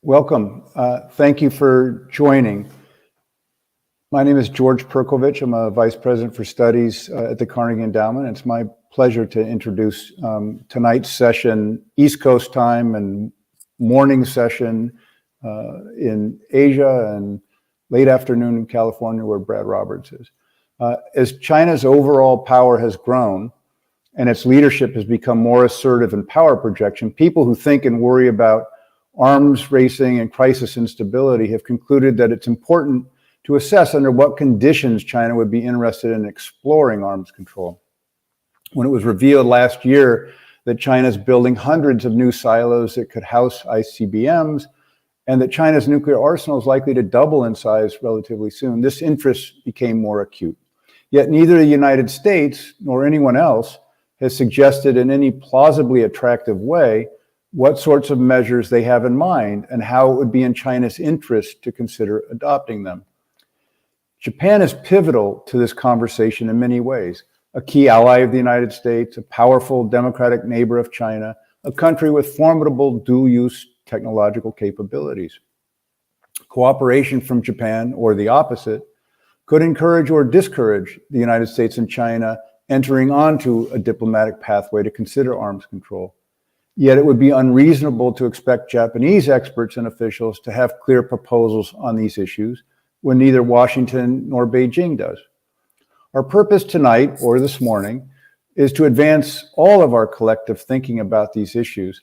Welcome. Thank you for joining. My name is George Perkovich. I'm a Vice President for Studies at the Carnegie Endowment. It's my pleasure to introduce tonight's session, East Coast time, and morning session in Asia, and late afternoon in California, where Brad Roberts is. As China's overall power has grown and its leadership has become more assertive in power projection, people who think and worry about arms racing and crisis instability have concluded that it's important to assess under what conditions China would be interested in exploring arms control. When it was revealed last year that China's building hundreds of new silos that could house ICBMs, and that China's nuclear arsenal is likely to double in size relatively soon, this interest became more acute. Yet neither the United States nor anyone else has suggested in any plausibly attractive way what sorts of measures they have in mind and how it would be in China's interest to consider adopting them. Japan is pivotal to this conversation in many ways. A key ally of the United States, a powerful democratic neighbor of China, a country with formidable dual-use technological capabilities. Cooperation from Japan, or the opposite, could encourage or discourage the United States and China entering onto a diplomatic pathway to consider arms control. Yet it would be unreasonable to expect Japanese experts and officials to have clear proposals on these issues when neither Washington nor Beijing does. Our purpose tonight, or this morning, is to advance all of our collective thinking about these issues.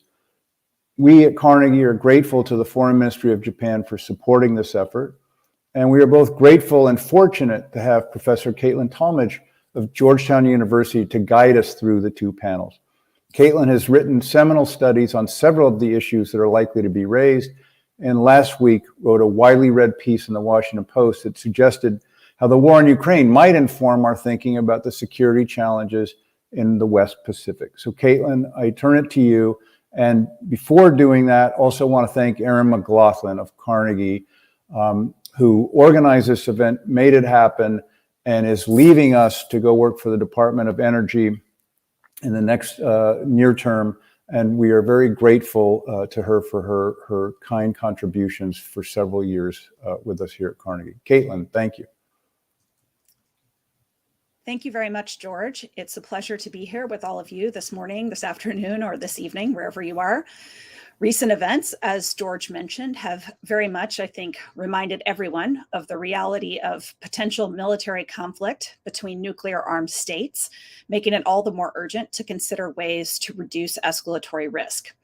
We at Carnegie are grateful to the Foreign Ministry of Japan for supporting this effort, and we are both grateful and fortunate to have Professor Caitlin Talmadge of Georgetown University to guide us through the two panels. Caitlin has written seminal studies on several of the issues that are likely to be raised, and last week wrote a widely read piece in the Washington Post that suggested how the war in Ukraine might inform our thinking about the security challenges in the West Pacific. So Caitlin, I turn it to you. And before doing that, also want to thank Erin McLaughlin of Carnegie, who organized this event, made it happen, and is leaving us to go work for the Department of Energy in the next near term, and we are very grateful to her for her kind contributions for several years with us here at Carnegie. Caitlin, thank you. Thank you very much, George. It's a pleasure to be here with all of you this morning, this afternoon, or this evening, wherever you are. Recent events, as George mentioned, have very much, I think, reminded everyone of the reality of potential military conflict between nuclear armed states, making it all the more urgent to consider ways to reduce escalatory risk.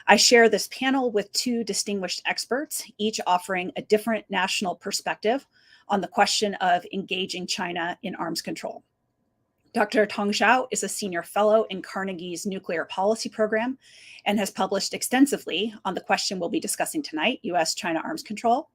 I share this panel with two distinguished experts, each offering a different national perspective on the question of engaging China in arms control. Dr. Tong Zhao is a senior fellow in Carnegie's nuclear policy program and has published extensively on the question we'll be discussing tonight, US-China arms control.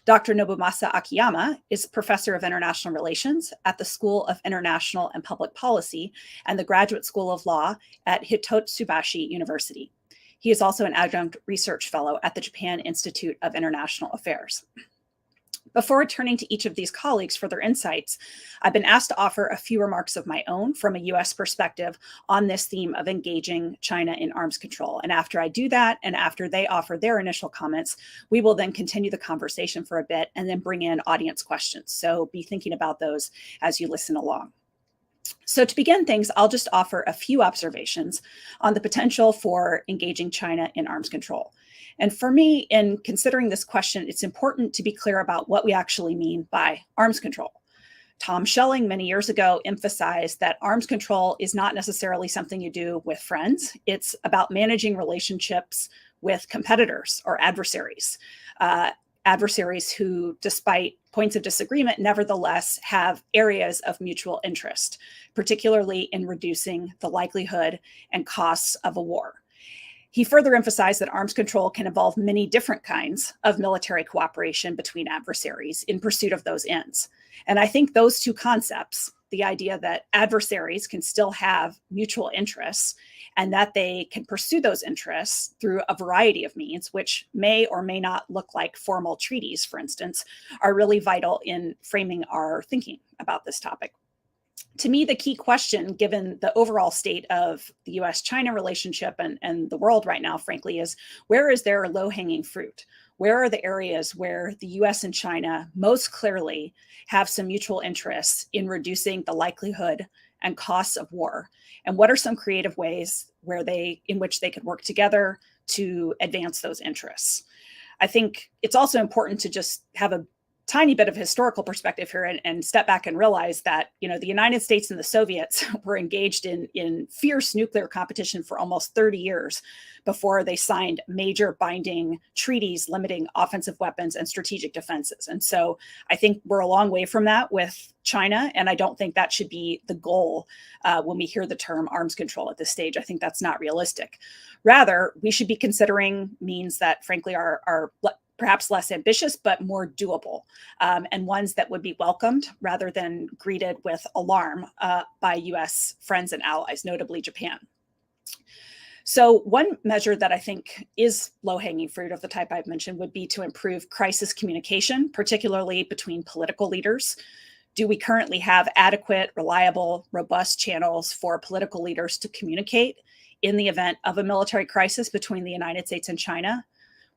Dr. Nobumasa Akiyama is professor of international relations at the School of International and Public Policy and the Graduate School of Law at Hitotsubashi University. He is also an adjunct research fellow at the Japan Institute of International Affairs. Before turning to each of these colleagues for their insights, I've been asked to offer a few remarks of my own from a US perspective on this theme of engaging China in arms control. And after I do that, and after they offer their initial comments, we will then continue the conversation for a bit and then bring in audience questions. So be thinking about those as you listen along. So to begin things, I'll just offer a few observations on the potential for engaging China in arms control. And for me, in considering this question, it's important to be clear about what we actually mean by arms control. Tom Schelling many years ago emphasized that arms control is not necessarily something you do with friends. It's about managing relationships with competitors or adversaries. Adversaries who, despite points of disagreement, nevertheless have areas of mutual interest, particularly in reducing the likelihood and costs of a war. He further emphasized that arms control can involve many different kinds of military cooperation between adversaries in pursuit of those ends. And I think those two concepts, the idea that adversaries can still have mutual interests and that they can pursue those interests through a variety of means, which may or may not look like formal treaties, for instance, are really vital in framing our thinking about this topic. To me, the key question, given the overall state of the US-China relationship and the world right now, frankly, is where is there low-hanging fruit? Where are the areas where the US and China most clearly have some mutual interests in reducing the likelihood and costs of war? And what are some creative ways in which they could work together to advance those interests? I think it's also important to just have a tiny bit of historical perspective here and step back and realize that, the United States and the Soviets were engaged in fierce nuclear competition for almost 30 years before they signed major binding treaties limiting offensive weapons and strategic defenses. And so I think we're a long way from that with China, and I don't think that should be the goal when we hear the term arms control at this stage. I think that's not realistic. Rather, we should be considering means that, frankly, are perhaps less ambitious, but more doable, and ones that would be welcomed rather than greeted with alarm by US friends and allies, notably Japan. So one measure that I think is low-hanging fruit of the type I've mentioned would be to improve crisis communication, particularly between political leaders. Do we currently have adequate, reliable, robust channels for political leaders to communicate in the event of a military crisis between the United States and China?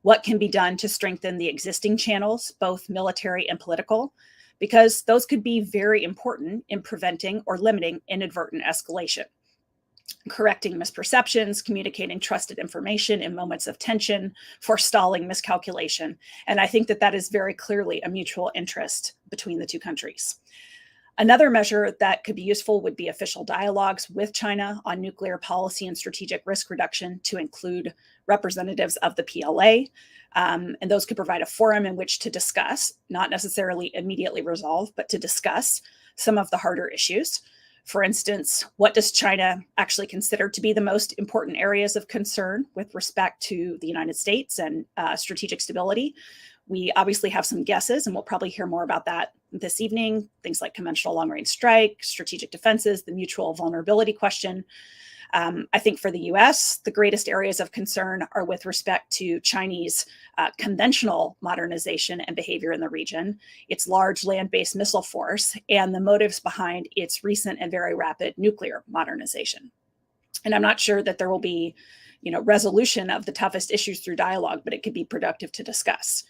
What can be done to strengthen the existing channels, both military and political? Because those could be very important in preventing or limiting inadvertent escalation. Correcting misperceptions, communicating trusted information in moments of tension, forestalling miscalculation. And I think that is very clearly a mutual interest between the two countries. Another measure that could be useful would be official dialogues with China on nuclear policy and strategic risk reduction to include representatives of the PLA. And those could provide a forum in which to discuss, not necessarily immediately resolve, but to discuss some of the harder issues. For instance, what does China actually consider to be the most important areas of concern with respect to the United States and strategic stability? We obviously have some guesses, and we'll probably hear more about that this evening. Things like conventional long-range strike, strategic defenses, the mutual vulnerability question. I think for the US, the greatest areas of concern are with respect to Chinese conventional modernization and behavior in the region, its large land-based missile force, and the motives behind its recent and very rapid nuclear modernization. And I'm not sure that there will be, resolution of the toughest issues through dialogue, but it could be productive to discuss.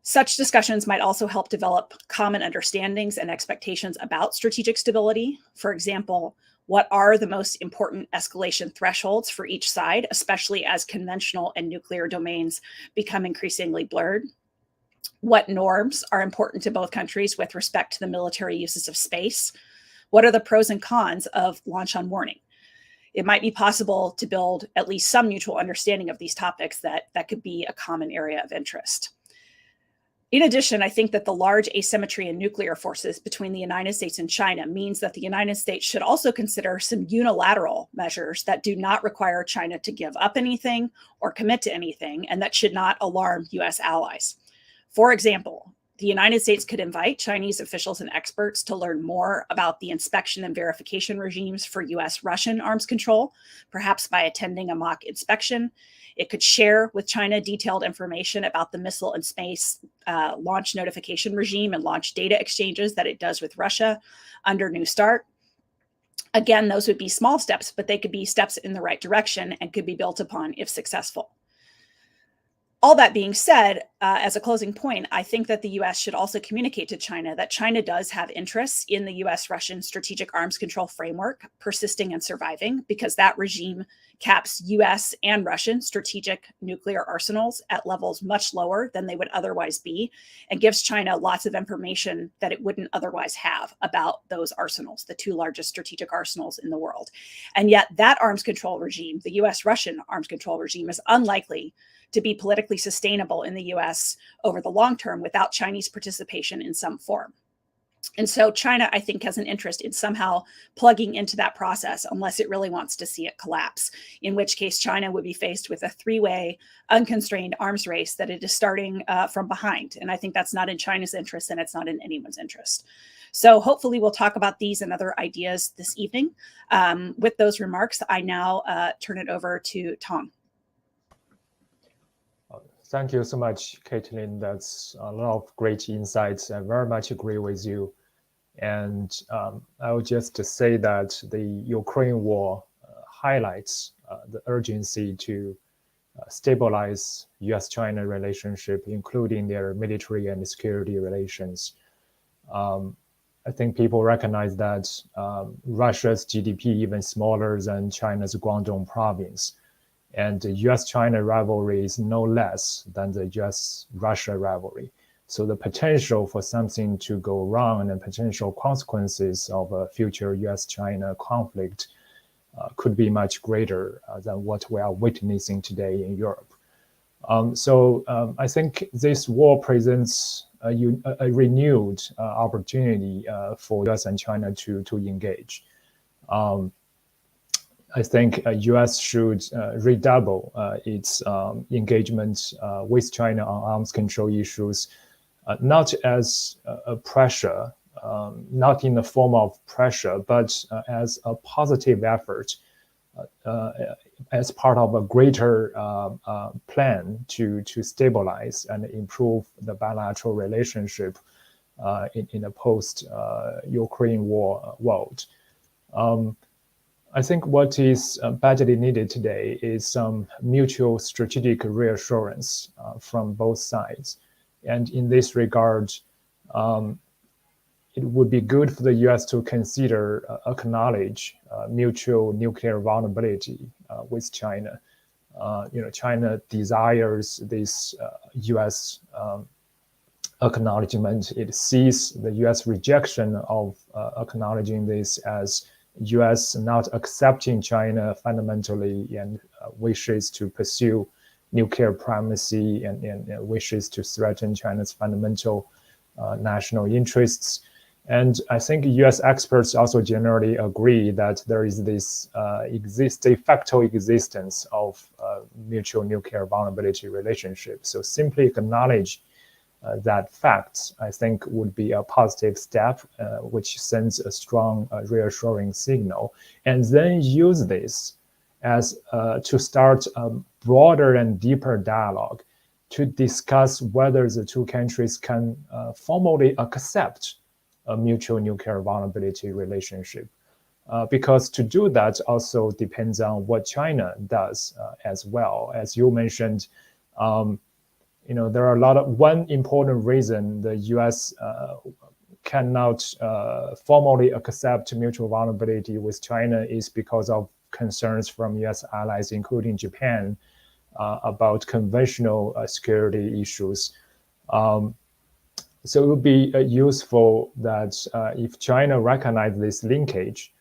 Such discussions might also help develop common understandings and expectations about strategic stability. For example, what are the most important escalation thresholds for each side, especially as conventional and nuclear domains become increasingly blurred? What norms are important to both countries with respect to the military uses of space? What are the pros and cons of launch on warning? It might be possible to build at least some mutual understanding of these topics that could be a common area of interest. In addition, I think that the large asymmetry in nuclear forces between the United States and China means that the United States should also consider some unilateral measures that do not require China to give up anything or commit to anything, and that should not alarm US allies. For example, the United States could invite Chinese officials and experts to learn more about the inspection and verification regimes for US-Russian arms control, perhaps by attending a mock inspection. It could share with China detailed information about the missile and space launch notification regime and launch data exchanges that it does with Russia under New START. Again, those would be small steps, but they could be steps in the right direction and could be built upon if successful. All that being said, as a closing point, I think that the US should also communicate to China that China does have interests in the US-Russian strategic arms control framework persisting and surviving, because that regime caps US and Russian strategic nuclear arsenals at levels much lower than they would otherwise be, and gives China lots of information that it wouldn't otherwise have about those arsenals, the two largest strategic arsenals in the world. And yet that arms control regime, the US-Russian arms control regime, is unlikely to be politically sustainable in the US over the long term without Chinese participation in some form. And so China, I think, has an interest in somehow plugging into that process unless it really wants to see it collapse, in which case China would be faced with a three-way unconstrained arms race that it is starting from behind. And I think that's not in China's interest, and it's not in anyone's interest. So hopefully we'll talk about these and other ideas this evening. With those remarks, I now turn it over to Tom. Thank you so much, Caitlin. That's a lot of great insights. I very much agree with you. And I would just say that the Ukraine war highlights the urgency to stabilize U.S.-China relationship, including their military and security relations. I think people recognize that Russia's GDP even smaller than China's Guangdong province, and the U.S.-China rivalry is no less than the U.S.-Russia rivalry. So the potential for something to go wrong and potential consequences of a future U.S.-China conflict could be much greater than what we are witnessing today in Europe. So I think this war presents a renewed opportunity for US and China to engage. I think US should redouble its engagement with China on arms control issues, not as a pressure, not in the form of pressure, but as a positive effort, as part of a greater plan to stabilize and improve the bilateral relationship in a post-Ukraine war world. I think what is badly needed today is some mutual strategic reassurance from both sides. And in this regard, it would be good for the US to consider, acknowledge mutual nuclear vulnerability with China. China desires this US acknowledgement. It sees the US rejection of acknowledging this as US not accepting China fundamentally and wishes to pursue nuclear primacy and wishes to threaten China's fundamental national interests. And I think US experts also generally agree that there is this de facto existence of mutual nuclear vulnerability relationship. So simply acknowledge that fact, I think, would be a positive step, which sends a strong reassuring signal. And then use this as to start a broader and deeper dialogue to discuss whether the two countries can formally accept a mutual nuclear vulnerability relationship. Because to do that also depends on what China does as well. As you mentioned, there are one important reason the US cannot formally accept mutual vulnerability with China is because of concerns from US allies, including Japan, about conventional security issues. So it would be useful that if China recognizes this linkage,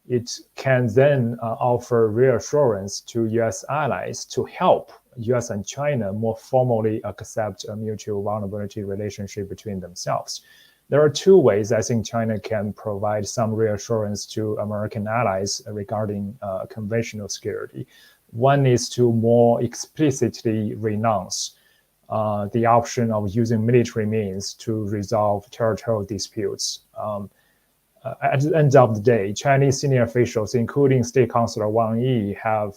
it can then offer reassurance to US allies to help US and China more formally accept a mutual vulnerability relationship between themselves. There are two ways I think China can provide some reassurance to American allies regarding conventional security. One is to more explicitly renounce the option of using military means to resolve territorial disputes. At the end of the day, Chinese senior officials, including State Councilor Wang Yi, have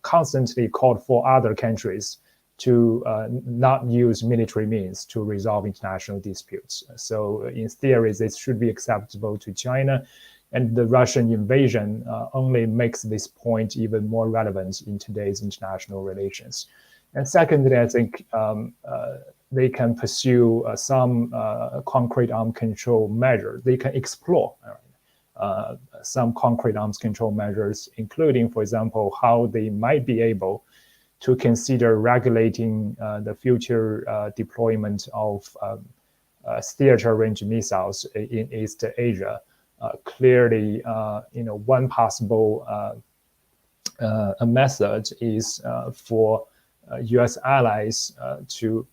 constantly called for other countries to not use military means to resolve international disputes. So in theory, this should be acceptable to China. And the Russian invasion only makes this point even more relevant in today's international relations. And secondly, I think they can pursue some concrete arms control measures. They can explore some concrete arms control measures, including, for example, how they might be able to consider regulating the future deployment of theater-range missiles in East Asia. Clearly, one possible method is for US allies to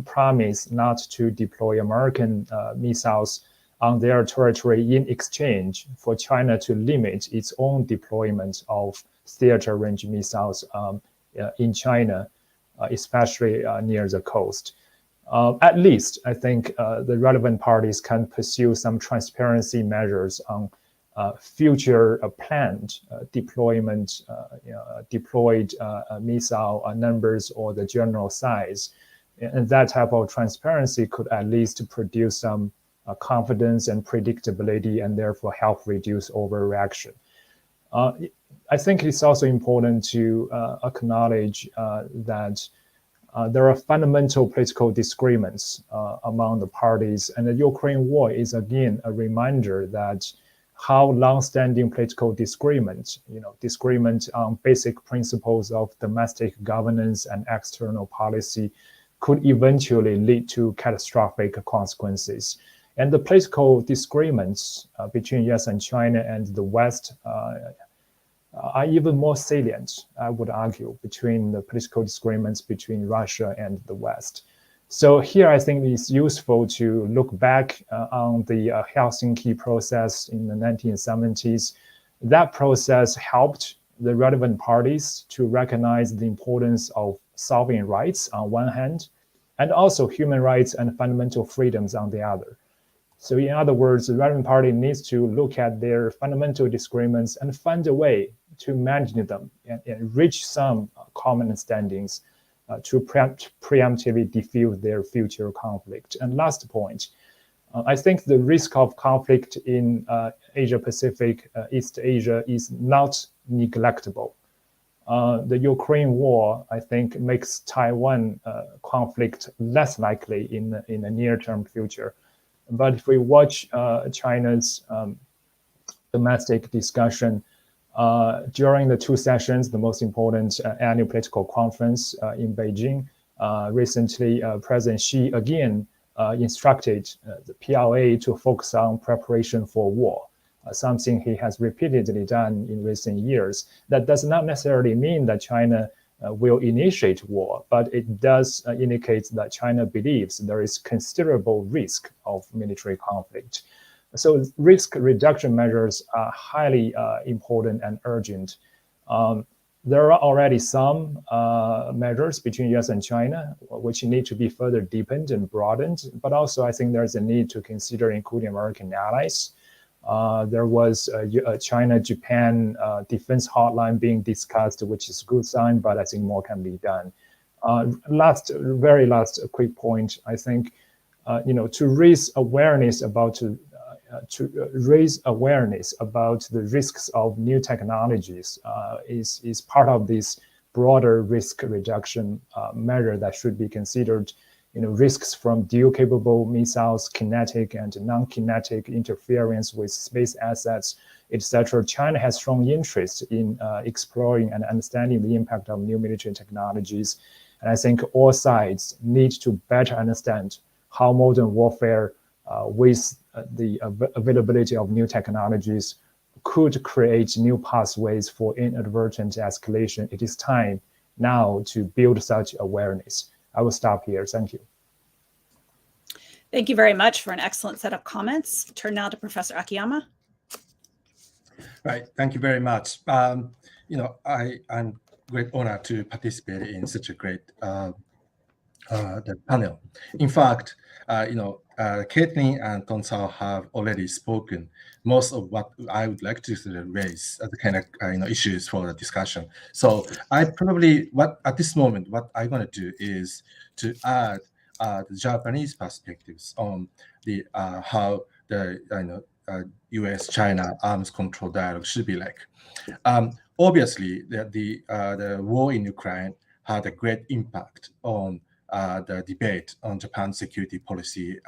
promise not to deploy American missiles on their territory in exchange for China to limit its own deployment of theater-range missiles in China, especially near the coast. At least, I think the relevant parties can pursue some transparency measures on future planned deployment, deployed missile numbers or the general size. And that type of transparency could at least produce some confidence and predictability, and therefore help reduce overreaction. I think it's also important to acknowledge that there are fundamental political disagreements among the parties, and the Ukraine war is again a reminder that how long-standing political disagreement, disagreement on basic principles of domestic governance and external policy, could eventually lead to catastrophic consequences. And the political disagreements between US and China and the West are even more salient, I would argue, between the political disagreements between Russia and the West. So here I think it's useful to look back on the Helsinki process in the 1970s. That process helped the relevant parties to recognize the importance of sovereign rights on one hand, and also human rights and fundamental freedoms on the other. So in other words, the relevant party needs to look at their fundamental disagreements and find a way to manage them and reach some common understandings to preemptively diffuse their future conflict. And last point, I think the risk of conflict in Asia-Pacific, East Asia is not neglectable. The Ukraine war, I think, makes Taiwan conflict less likely in the near-term future. But if we watch China's domestic discussion during the two sessions, the most important annual political conference in Beijing, recently President Xi again instructed the PLA to focus on preparation for war, something he has repeatedly done in recent years. That does not necessarily mean that China will initiate war, but it does indicate that China believes there is considerable risk of military conflict. So risk reduction measures are highly important and urgent. There are already some measures between US and China which need to be further deepened and broadened, but also I think there's a need to consider including American allies. There was a China-Japan defense hotline being discussed, which is a good sign, but I think more can be done. Very last quick point, I think, to raise awareness about the risks of new technologies is part of this broader risk reduction measure that should be considered. Risks from dual-capable missiles, kinetic and non-kinetic interference with space assets, etc. China has strong interest in exploring and understanding the impact of new military technologies. And I think all sides need to better understand how modern warfare with the availability of new technologies could create new pathways for inadvertent escalation. It is time now to build such awareness. I will stop here. Thank you. Thank you very much for an excellent set of comments. Turn now to Professor Akiyama. Right. Thank you very much. I'm great honor to participate in such a great the panel. In fact, Caitlin and Tonsao have already spoken most of what I would like to raise as the kind of issues for the discussion. So I probably at this moment what I'm going to do is to add the Japanese perspectives on the how the U.S.-China arms control dialogue should be like. Obviously, the war in Ukraine had a great impact on the debate on Japan's security policy,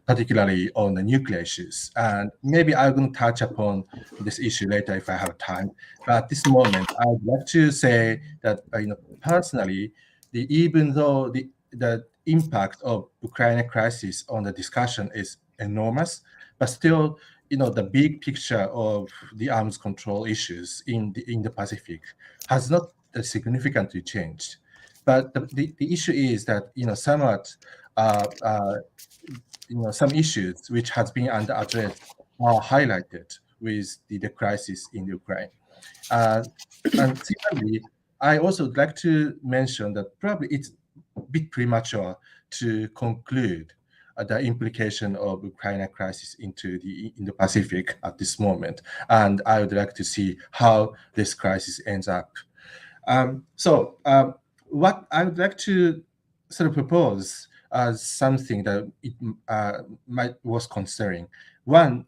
particularly on the nuclear issues. And maybe I'm going to touch upon this issue later if I have time. But at this moment, I would like to say that personally, even though the impact of Ukraine crisis on the discussion is enormous, but still, the big picture of the arms control issues in the Pacific has not significantly changed. But the issue is that somewhat some issues which has been underaddressed are highlighted with the crisis in Ukraine. And similarly, I also would like to mention that probably it's a bit premature to conclude the implication of Ukraine crisis in the Pacific at this moment, and I would like to see how this crisis ends up. What I would like to sort of propose as something that it was concerning. One,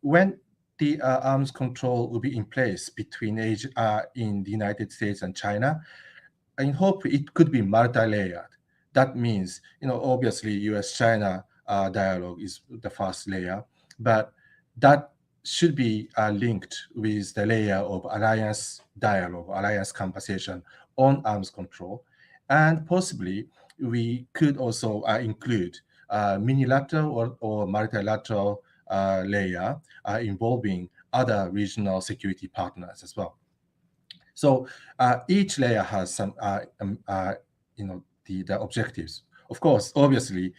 when the arms control will be in place between in the United States and China, I hope it could be multi-layered. That means, obviously U.S.-China dialogue is the first layer, but that should be linked with the layer of alliance dialogue, alliance conversation on arms control. And possibly we could also include minilateral or multilateral layer involving other regional security partners as well. So each layer has some, the objectives. Of course, obviously,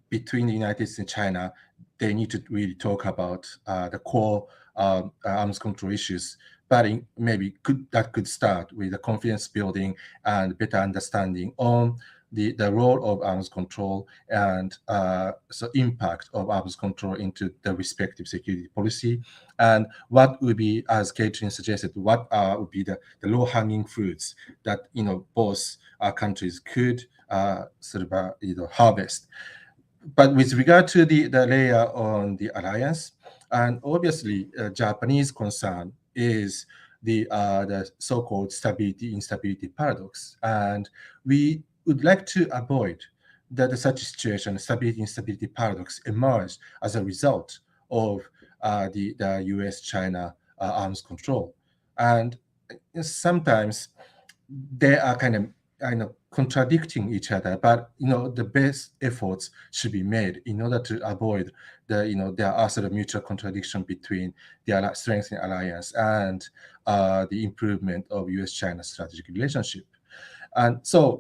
between the United States and China, they need to really talk about the core arms control issues. But maybe that could start with the confidence building and better understanding on the role of arms control and so impact of arms control into the respective security policy, and what would be, as Catherine suggested, what would be the low-hanging fruits that both countries could harvest. But with regard to the layer on the alliance, and obviously Japanese concern is the so-called stability-instability paradox, and we would like to avoid that such a situation, stability-instability paradox, emerge as a result of the U.S.-China arms control. And sometimes they are kind of contradicting each other, but the best efforts should be made in order to avoid there are sort of mutual contradiction between the strengthening alliance and the improvement of U.S.-China strategic relationship. And so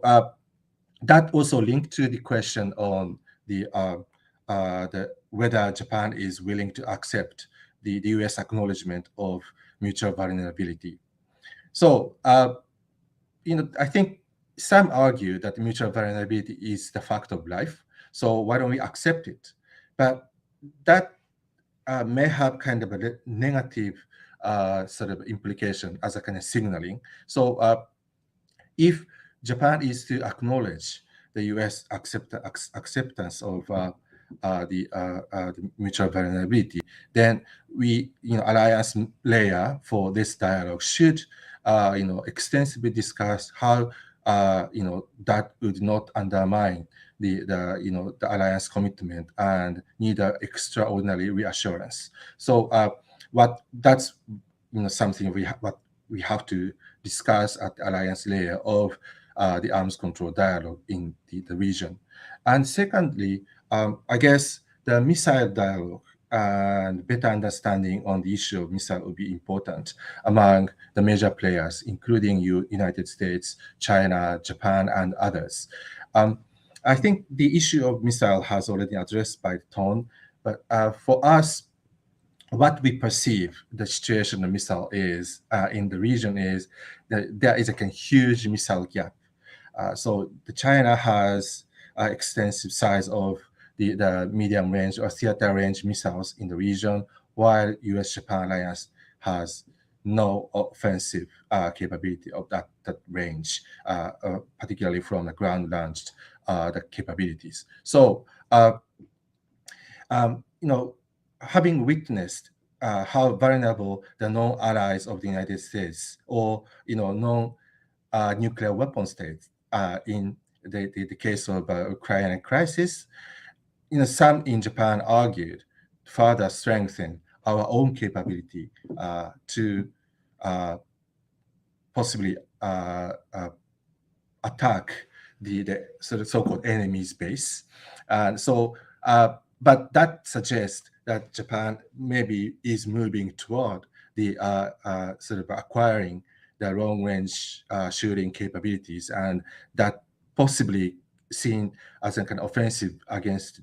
that also linked to the question on the whether Japan is willing to accept the U.S. acknowledgement of mutual vulnerability. So I think some argue that mutual vulnerability is the fact of life. So why don't we accept it? But that may have kind of a negative sort of implication as a kind of signaling. So if Japan is to acknowledge the U.S. acceptance of the mutual vulnerability, then we, alliance layer for this dialogue should, extensively discuss how, that would not undermine the alliance commitment and need an extraordinary reassurance. So that's something we have to discuss at the alliance layer of the arms control dialogue in the region. And secondly, I guess the missile dialogue and better understanding on the issue of missile will be important among the major players, including United States, China, Japan, and others. I think the issue of missile has already addressed by Ton, but for us, what we perceive the situation of missile is in the region is that there is a huge missile gap. So China has extensive size of the medium range or theater range missiles in the region, while U.S.-Japan alliance has no offensive capability of that range, particularly from the ground launched the capabilities. So having witnessed how vulnerable the non-allies of the United States or non-nuclear weapon states in the case of Ukraine crisis, some in Japan argued to further strengthen our own capability to possibly attack the sort of so-called enemy's base. And so, but that suggests that Japan maybe is moving toward the sort of acquiring the long-range shooting capabilities, and that possibly seen as an offensive against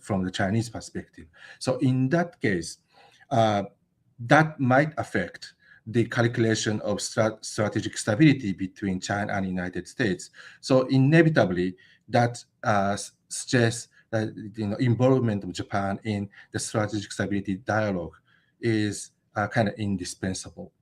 from the Chinese perspective. So in that case, that might affect the calculation of strategic stability between China and the United States. So inevitably, that suggests that involvement of Japan in the strategic stability dialogue is kind of indispensable.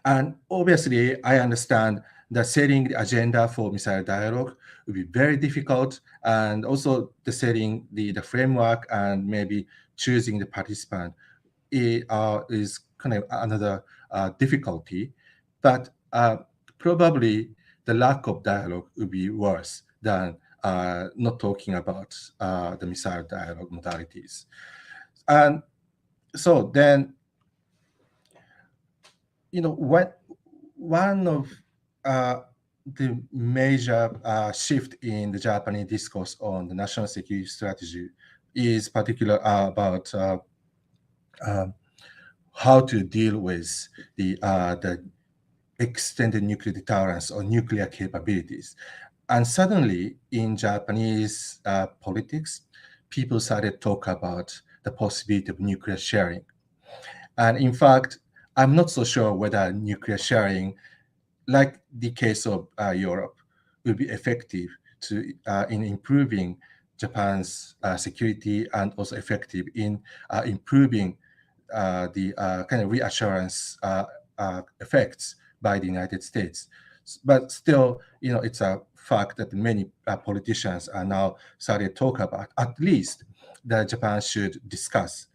And obviously, I understand the setting the agenda for missile dialogue will be very difficult, and also the setting the framework and maybe choosing the participant is kind of another difficulty. But probably the lack of dialogue would be worse than not talking about the missile dialogue modalities. And so then, one of the major shift in the Japanese discourse on the national security strategy is particular about how to deal with the extended nuclear deterrence or nuclear capabilities. And suddenly in Japanese politics, people started to talk about the possibility of nuclear sharing. And in fact, I'm not so sure whether nuclear sharing, like the case of Europe, will be effective in improving Japan's security, and also effective in improving the kind of reassurance effects by the United States. But still, it's a fact that many politicians are now starting to talk about. At least that Japan should discuss.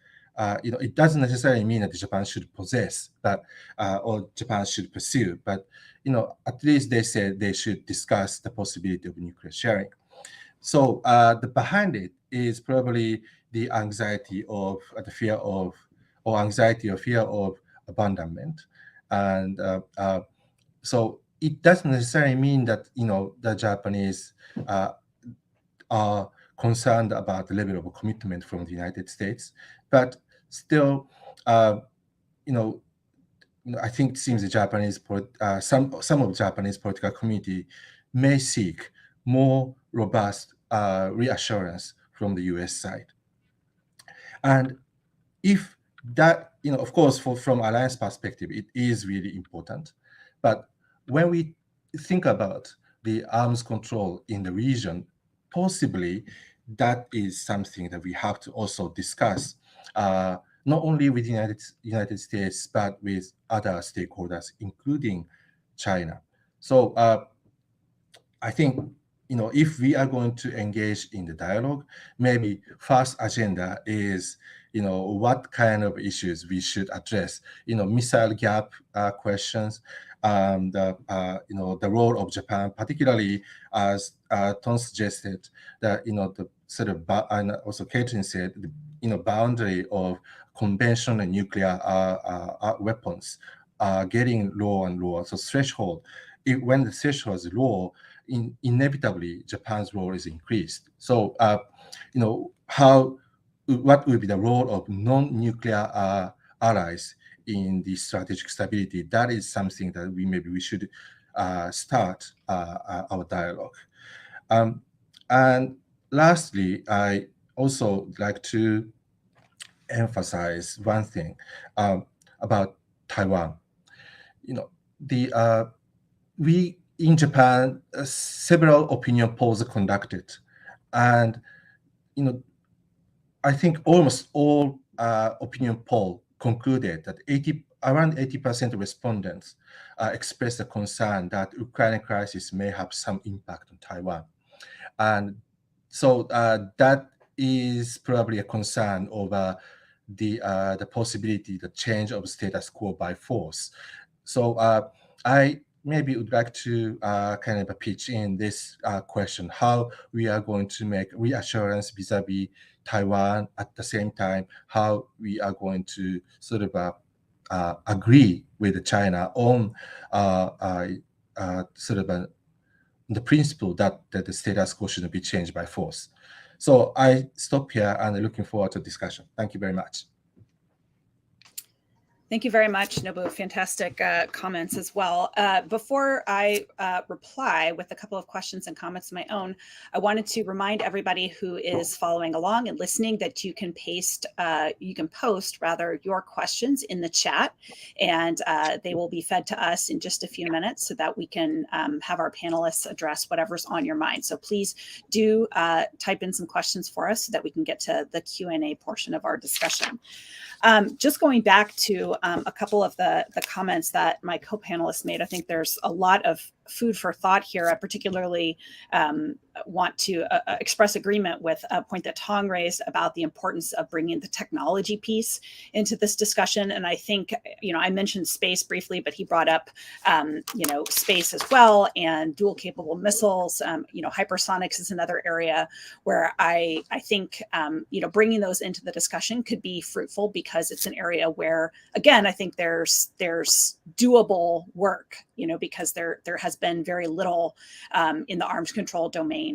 It doesn't necessarily mean that Japan should possess, but or Japan should pursue. But at least they said they should discuss the possibility of nuclear sharing. So the behind it is probably the anxiety of the fear of, or anxiety or fear of abandonment, and so it doesn't necessarily mean that the Japanese are concerned about the level of commitment from the United States, but still, I think it seems the Japanese some of the Japanese political community may seek more robust reassurance from the U.S. side, and if that, of course, from alliance perspective, it is really important. But when we think about the arms control in the region, possibly that is something that we have to also discuss, not only with the United States, but with other stakeholders, including China. So I think, if we are going to engage in the dialogue, maybe first agenda is, what kind of issues we should address, missile gap questions, the role of Japan, particularly as Tom suggested, that, the sort of, and also Caitlin said, the boundary of conventional nuclear weapons are getting lower and lower. So threshold, when the threshold is low, inevitably Japan's role is increased. So, what will be the role of non-nuclear allies in the strategic stability? That is something that we should start our dialogue. And lastly, I also like to emphasize one thing about Taiwan. We in Japan, several opinion polls are conducted, and I think almost all opinion poll concluded that around 80% of respondents expressed a concern that Ukraine crisis may have some impact on Taiwan, and so that is probably a concern over the possibility, the change of status quo by force. So I maybe would like to kind of pitch in this question, how we are going to make reassurance vis-a-vis Taiwan, at the same time, how we are going to sort of agree with China on sort of the principle that the status quo shouldn't be changed by force. So I stop here and I'm looking forward to discussion. Thank you very much. Thank you very much, Nobu. Fantastic comments as well. Before I reply with a couple of questions and comments of my own, I wanted to remind everybody who is following along and listening that you can post your questions in the chat, and they will be fed to us in just a few minutes so that we can have our panelists address whatever's on your mind. So please do type in some questions for us so that we can get to the Q&A portion of our discussion. Just going back to a couple of the comments that my co-panelists made, I think there's a lot of food for thought here. I particularly want to express agreement with a point that Tong raised about the importance of bringing the technology piece into this discussion. And I think, I mentioned space briefly, but he brought up, space as well, and dual capable missiles. Hypersonics is another area where I think, bringing those into the discussion could be fruitful, because it's an area where, again, I think there's doable work, because there has been very little in the arms control domain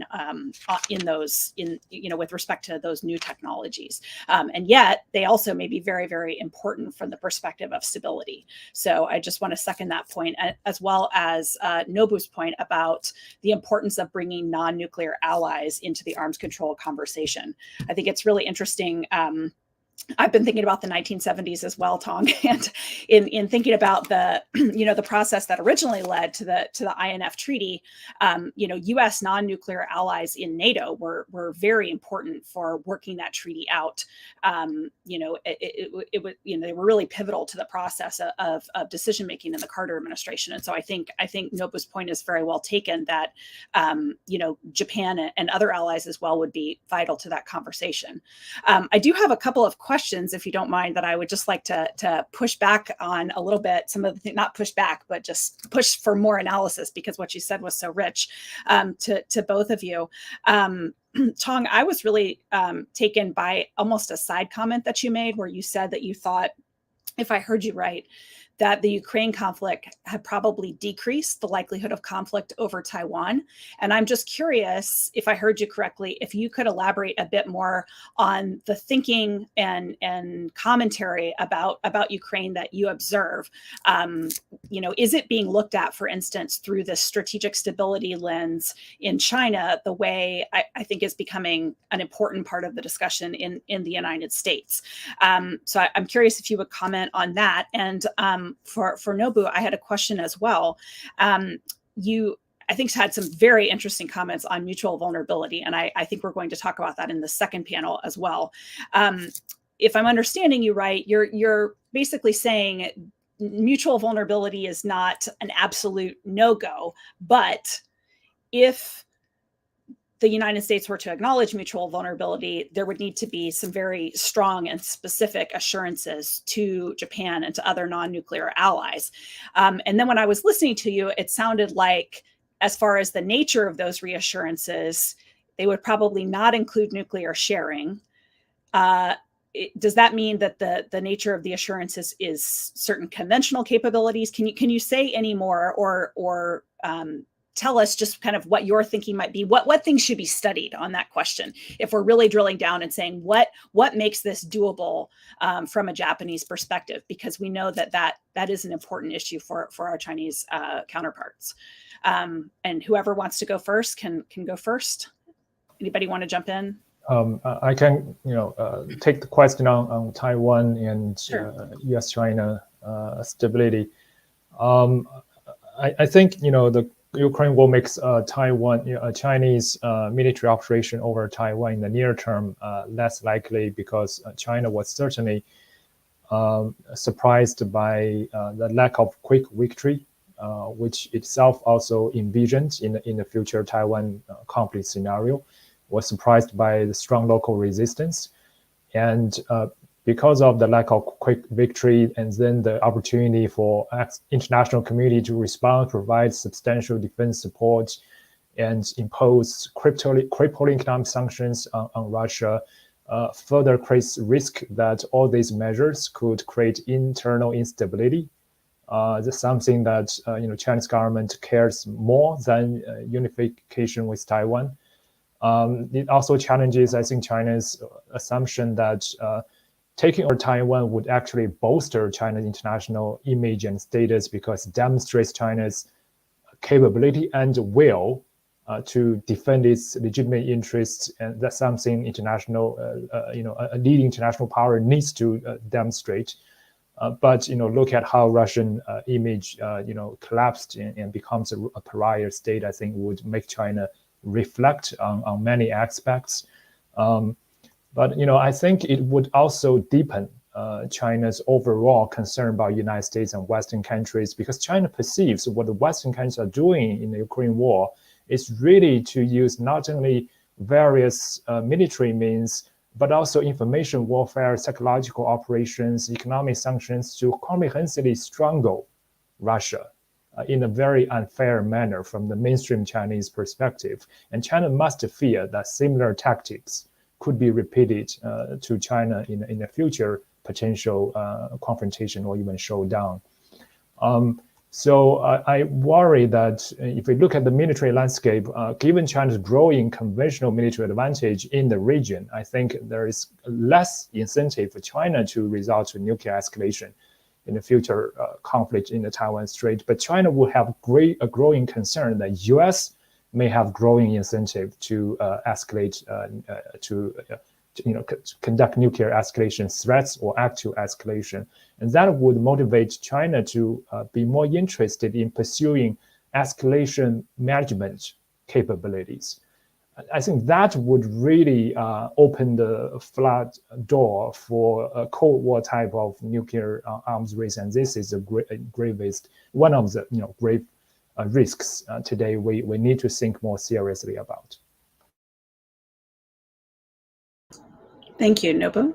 with respect to those new technologies. And yet they also may be very, very important from the perspective of stability. So I just want to second that point, as well as Nobu's point about the importance of bringing non-nuclear allies into the arms control conversation. I think it's really interesting. I've been thinking about the 1970s as well, Tong, and in thinking about the the process that originally led to the INF treaty, U.S. non-nuclear allies in NATO were very important for working that treaty out. They were really pivotal to the process of decision making in the Carter administration. And so I think Nobu's point is very well taken, that Japan and other allies as well would be vital to that conversation. I do have a couple of questions, if you don't mind, that I would just like to push back on a little bit. Some of the, not push back, but just push for more analysis, because what you said was so rich, to both of you. Tong, I was really taken by almost a side comment that you made, where you said that you thought, if I heard you right, that the Ukraine conflict had probably decreased the likelihood of conflict over Taiwan. And I'm just curious, if I heard you correctly, if you could elaborate a bit more on the thinking and commentary about Ukraine that you observe. Is it being looked at, for instance, through the strategic stability lens in China, the way I think is becoming an important part of the discussion in the United States? So I'm curious if you would comment on that. And for Nobu, I had a question as well. You, I think, had some very interesting comments on mutual vulnerability, and I think we're going to talk about that in the second panel as well. If I'm understanding you right, you're basically saying mutual vulnerability is not an absolute no-go, but if the United States were to acknowledge mutual vulnerability, there would need to be some very strong and specific assurances to Japan and to other non-nuclear allies. And then when I was listening to you, it sounded like, as far as the nature of those reassurances, they would probably not include nuclear sharing. Does that mean that the nature of the assurances is certain conventional capabilities? Can you say any more, or tell us just kind of what your thinking might be? What things should be studied on that question, if we're really drilling down and saying what makes this doable from a Japanese perspective? Because we know that is an important issue for our Chinese counterparts. And whoever wants to go first can go first. Anybody want to jump in? I can, take the question on Taiwan and Sure. U.S.-China stability. I think, the Ukraine will make Taiwan, a Chinese military operation over Taiwan in the near term less likely, because China was certainly surprised by the lack of quick victory, which itself also envisioned in the future Taiwan conflict scenario, was surprised by the strong local resistance. And because of the lack of quick victory, and then the opportunity for international community to respond, provide substantial defense support, and impose crippling economic sanctions on Russia, further creates risk that all these measures could create internal instability. That's something that Chinese government cares more than unification with Taiwan. It also challenges, I think, China's assumption that taking over Taiwan would actually bolster China's international image and status, because it demonstrates China's capability and will to defend its legitimate interests, and that's something international, a leading international power needs to demonstrate. But look at how Russian image, collapsed and becomes a pariah state. I think would make China reflect on many aspects. But I think it would also deepen China's overall concern about United States and Western countries, because China perceives what the Western countries are doing in the Ukraine war is really to use not only various military means, but also information warfare, psychological operations, economic sanctions to comprehensively strangle Russia in a very unfair manner from the mainstream Chinese perspective. And China must fear that similar tactics could be repeated to China in the future potential confrontation or even showdown. So I worry that if we look at the military landscape, given China's growing conventional military advantage in the region, I think there is less incentive for China to resort to nuclear escalation in the future conflict in the Taiwan Strait. But China will have a growing concern that U.S. may have growing incentive to escalate conduct nuclear escalation threats or actual escalation. And that would motivate China to be more interested in pursuing escalation management capabilities. I think that would really open the flood door for a Cold War type of nuclear arms race. And this is one of the grave risks today we need to think more seriously about. Thank you, Nobu.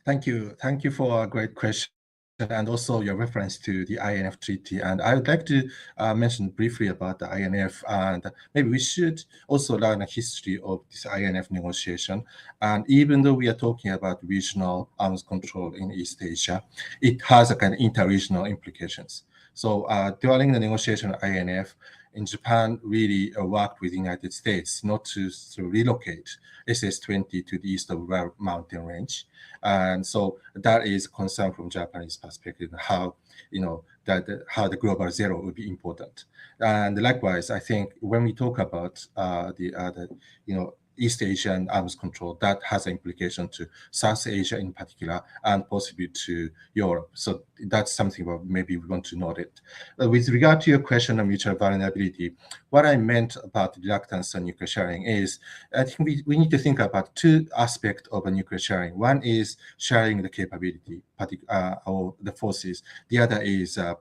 Thank you. Thank you for a great question and also your reference to the INF Treaty. And I would like to mention briefly about the INF, and maybe we should also learn a history of this INF negotiation. And even though we are talking about regional arms control in East Asia, it has a kind of inter-regional implications. So during the negotiation of INF, in Japan really worked with the United States not to relocate SS-20 to the east of Ural Mountain Range. And so that is a concern from Japanese perspective, how how the global zero would be important. And likewise, I think when we talk about the East Asian arms control, that has an implication to South Asia in particular, and possibly to Europe. So that's something that maybe we want to note it. With regard to your question on mutual vulnerability, what I meant about reluctance on nuclear sharing is, I think we need to think about two aspects of a nuclear sharing. One is sharing the capability, or the forces. The other is the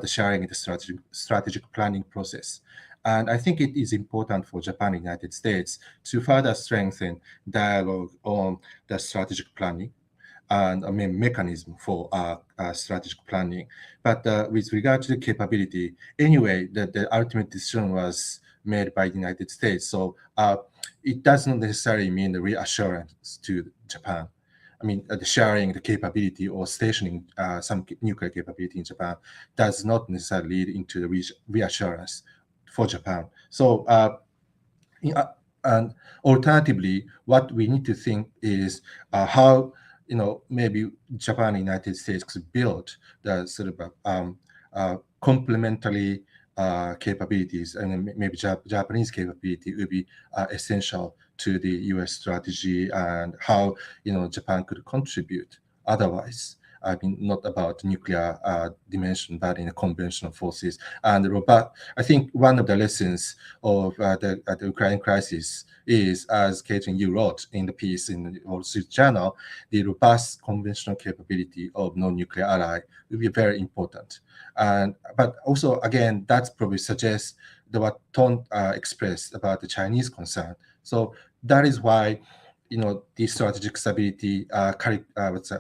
sharing the strategic planning process. And I think it is important for Japan and the United States to further strengthen dialogue on the strategic planning and mechanism for strategic planning. But with regard to the capability, anyway, the ultimate decision was made by the United States. So it doesn't necessarily mean the reassurance to Japan. I mean, the sharing the capability or stationing some nuclear capability in Japan does not necessarily lead into the reassurance for Japan. So, and alternatively, what we need to think is how maybe Japan and United States could build the sort of complementary capabilities, and maybe Japanese capability would be essential to the U.S. strategy, and how Japan could contribute. Otherwise, I mean, not about nuclear dimension, but in the conventional forces. And I think one of the lessons of the Ukraine crisis is, as Caitlin, you wrote in the piece in the Wall Street Journal, the robust conventional capability of non-nuclear ally will be very important. But also, again, that probably suggests what Ton expressed about the Chinese concern. So that is why, the strategic stability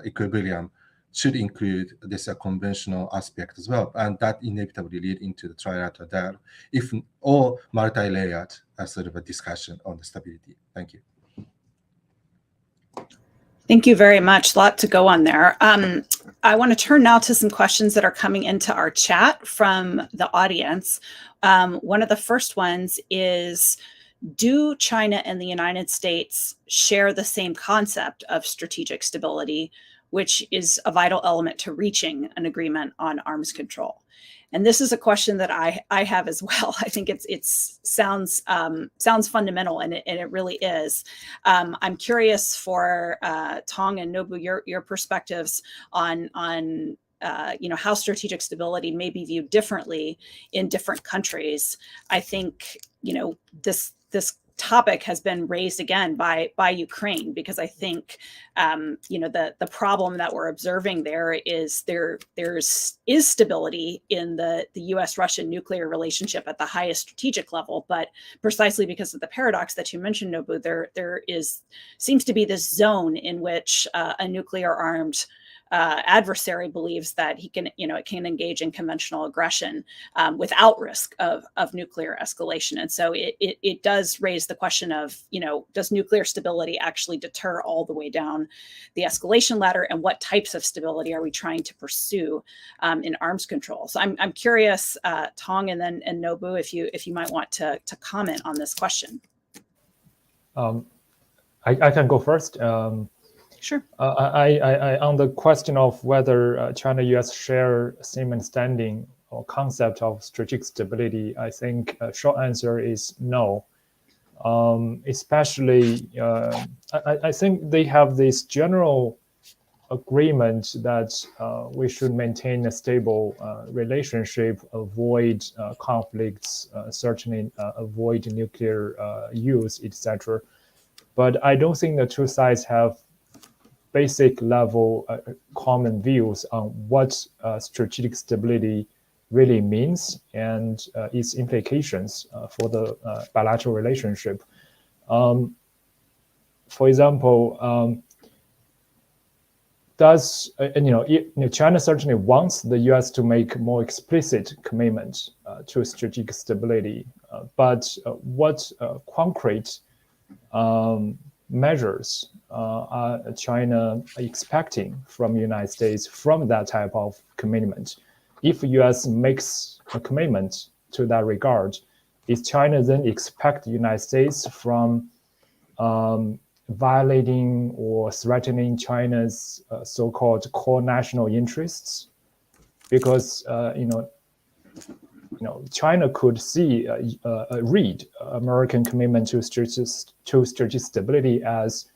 equilibrium should include this conventional aspect as well, and that inevitably lead into the trilateral dialogue, if or multi-layered sort of a discussion on the stability. Thank you. Thank you very much. A lot to go on there. I want to turn now to some questions that are coming into our chat from the audience. One of the first ones is, do China and the United States share the same concept of strategic stability, which is a vital element to reaching an agreement on arms control? And this is a question that I have as well. I think it sounds fundamental, and it really is. I'm curious for Tong and Nobu, your perspectives on how strategic stability may be viewed differently in different countries. I think this topic has been raised again by Ukraine, because I think the problem that we're observing there is there's stability in the U.S.-Russian nuclear relationship at the highest strategic level, but precisely because of the paradox that you mentioned, Nobu, there seems to be this zone in which a nuclear armed adversary believes that it can engage in conventional aggression without risk of nuclear escalation. And so it does raise the question of, does nuclear stability actually deter all the way down the escalation ladder, and what types of stability are we trying to pursue in arms control? So I'm curious, Tong and Nobu, if you might want to comment on this question. I can go first. Sure. I on the question of whether China U.S. share same understanding or concept of strategic stability, I think a short answer is no. Especially, I think they have this general agreement that we should maintain a stable relationship, avoid conflicts, certainly avoid nuclear use, etc. But I don't think the two sides have basic level common views on what strategic stability really means and its implications for the bilateral relationship. For example, China certainly wants the U.S. to make more explicit commitment to strategic stability, but what concrete measures are China expecting from the United States from that type of commitment? If the U.S. makes a commitment to that regard, is China then expect the United States from violating or threatening China's so-called core national interests? Because China could read American commitment to strategic stability as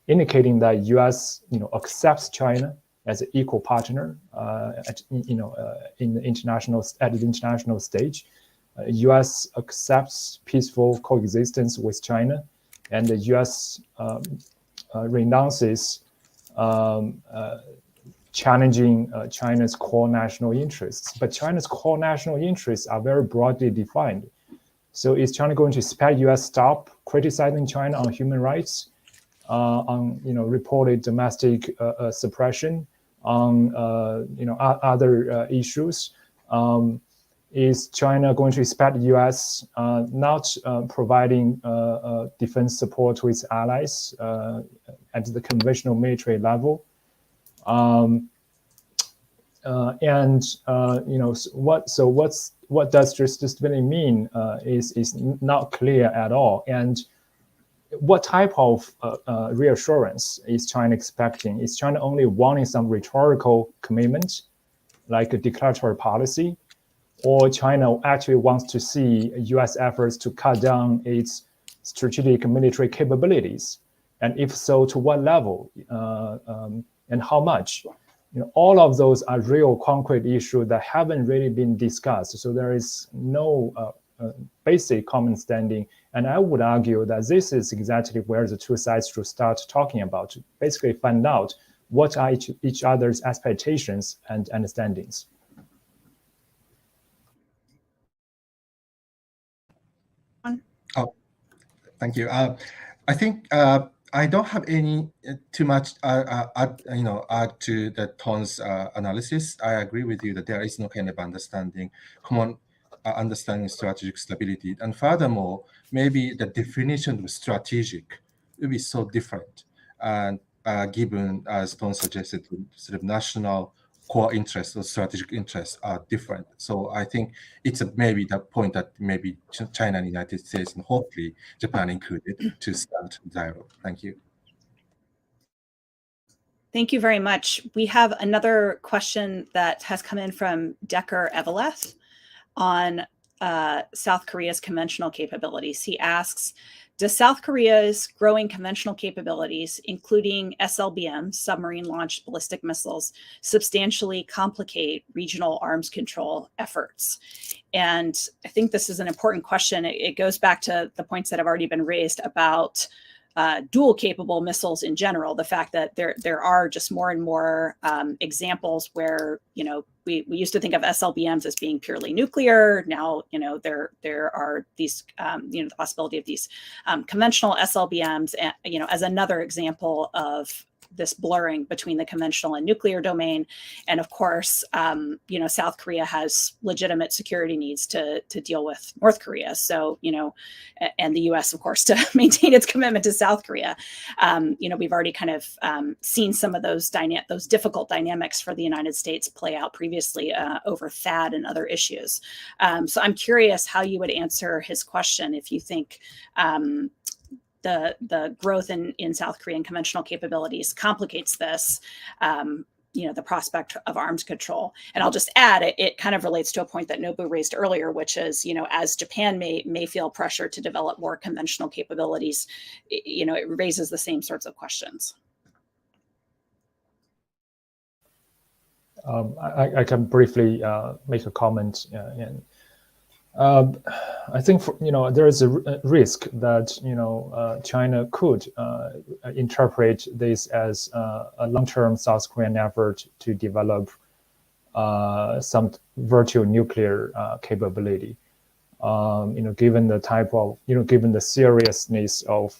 indicating that U.S. accepts China as an equal partner at the international stage. U.S. accepts peaceful coexistence with China, and the U.S. renounces challenging China's core national interests. But China's core national interests are very broadly defined. So is China going to expect U.S. stop criticizing China on human rights, on reported domestic suppression, on other issues? Is China going to expect the U.S. not providing defense support to its allies at the conventional military level? What does strategic stability mean is not clear at all. And what type of reassurance is China expecting? Is China only wanting some rhetorical commitment, like a declaratory policy, or China actually wants to see U.S. efforts to cut down its strategic military capabilities? And if so, to what level and how much? All of those are real concrete issues that haven't really been discussed. So there is no basic common standing. And I would argue that this is exactly where the two sides should start talking about, to basically find out what are each other's expectations and understandings. Oh, thank you. I think I don't have any too much add to the Ton's analysis. I agree with you that there is no kind of common understanding of strategic stability. And furthermore, maybe the definition of strategic will be so different. And given, as Ton suggested, sort of national core interests or strategic interests are different. So I think it's maybe that point that maybe China and the United States, and hopefully Japan included, to start dialogue. Thank you. Thank you very much. We have another question that has come in from Decker Eveleth on South Korea's conventional capabilities. He asks, does South Korea's growing conventional capabilities, including SLBM, submarine-launched ballistic missiles, substantially complicate regional arms control efforts? And I think this is an important question. It goes back to the points that have already been raised about dual capable missiles in general. The fact that there are just more and more examples where, we used to think of SLBMs as being purely nuclear. Now, there are these, the possibility of these conventional SLBMs, as another example of this blurring between the conventional and nuclear domain. And of course, South Korea has legitimate security needs to deal with North Korea. So, and the US, of course, to maintain its commitment to South Korea. We've already kind of seen some of those difficult dynamics for the United States play out previously over THAAD and other issues. So I'm curious how you would answer his question if you think the growth in South Korean conventional capabilities complicates this, the prospect of arms control. And I'll just add, it kind of relates to a point that Nobu raised earlier, which is, as Japan may feel pressure to develop more conventional capabilities, it raises the same sorts of questions. I can briefly make a comment. I think there is a risk that China could interpret this as a long-term South Korean effort to develop some virtual nuclear capability. Given the type of given the seriousness of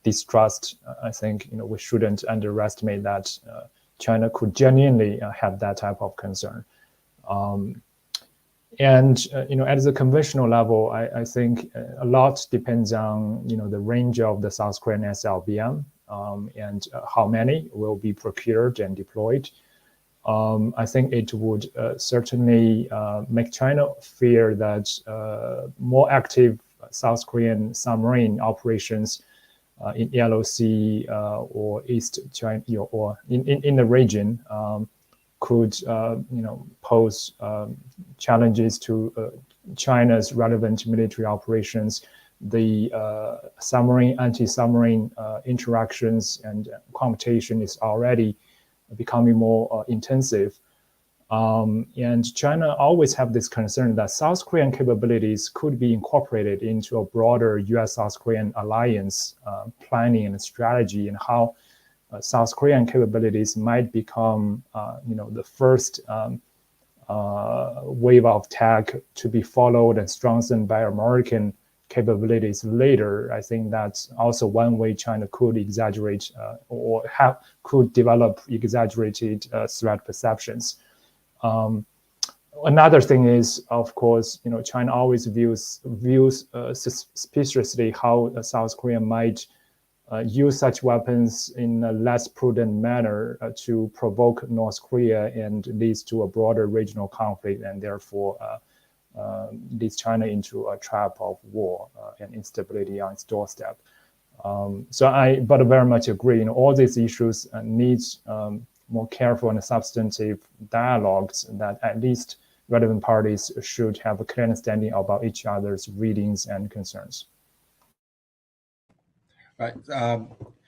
distrust, I think we shouldn't underestimate that China could genuinely have that type of concern. And at the conventional level, I think a lot depends on the range of the South Korean SLBM and how many will be procured and deployed. I think it would certainly make China fear that more active South Korean submarine operations in Yellow Sea or East China or in the region could pose challenges to China's relevant military operations. The submarine, anti-submarine interactions and competition is already becoming more intensive. And China always have this concern that South Korean capabilities could be incorporated into a broader US-South Korean alliance planning and strategy, and how South Korean capabilities might become, the first wave of tech to be followed and strengthened by American capabilities later. I think that's also one way China could exaggerate could develop exaggerated threat perceptions. Another thing is, of course, China always views suspiciously how South Korea might use such weapons in a less prudent manner to provoke North Korea and leads to a broader regional conflict, and therefore leads China into a trap of war and instability on its doorstep. But I very much agree. All these issues needs more careful and substantive dialogues that at least relevant parties should have a clear understanding about each other's readings and concerns. Right.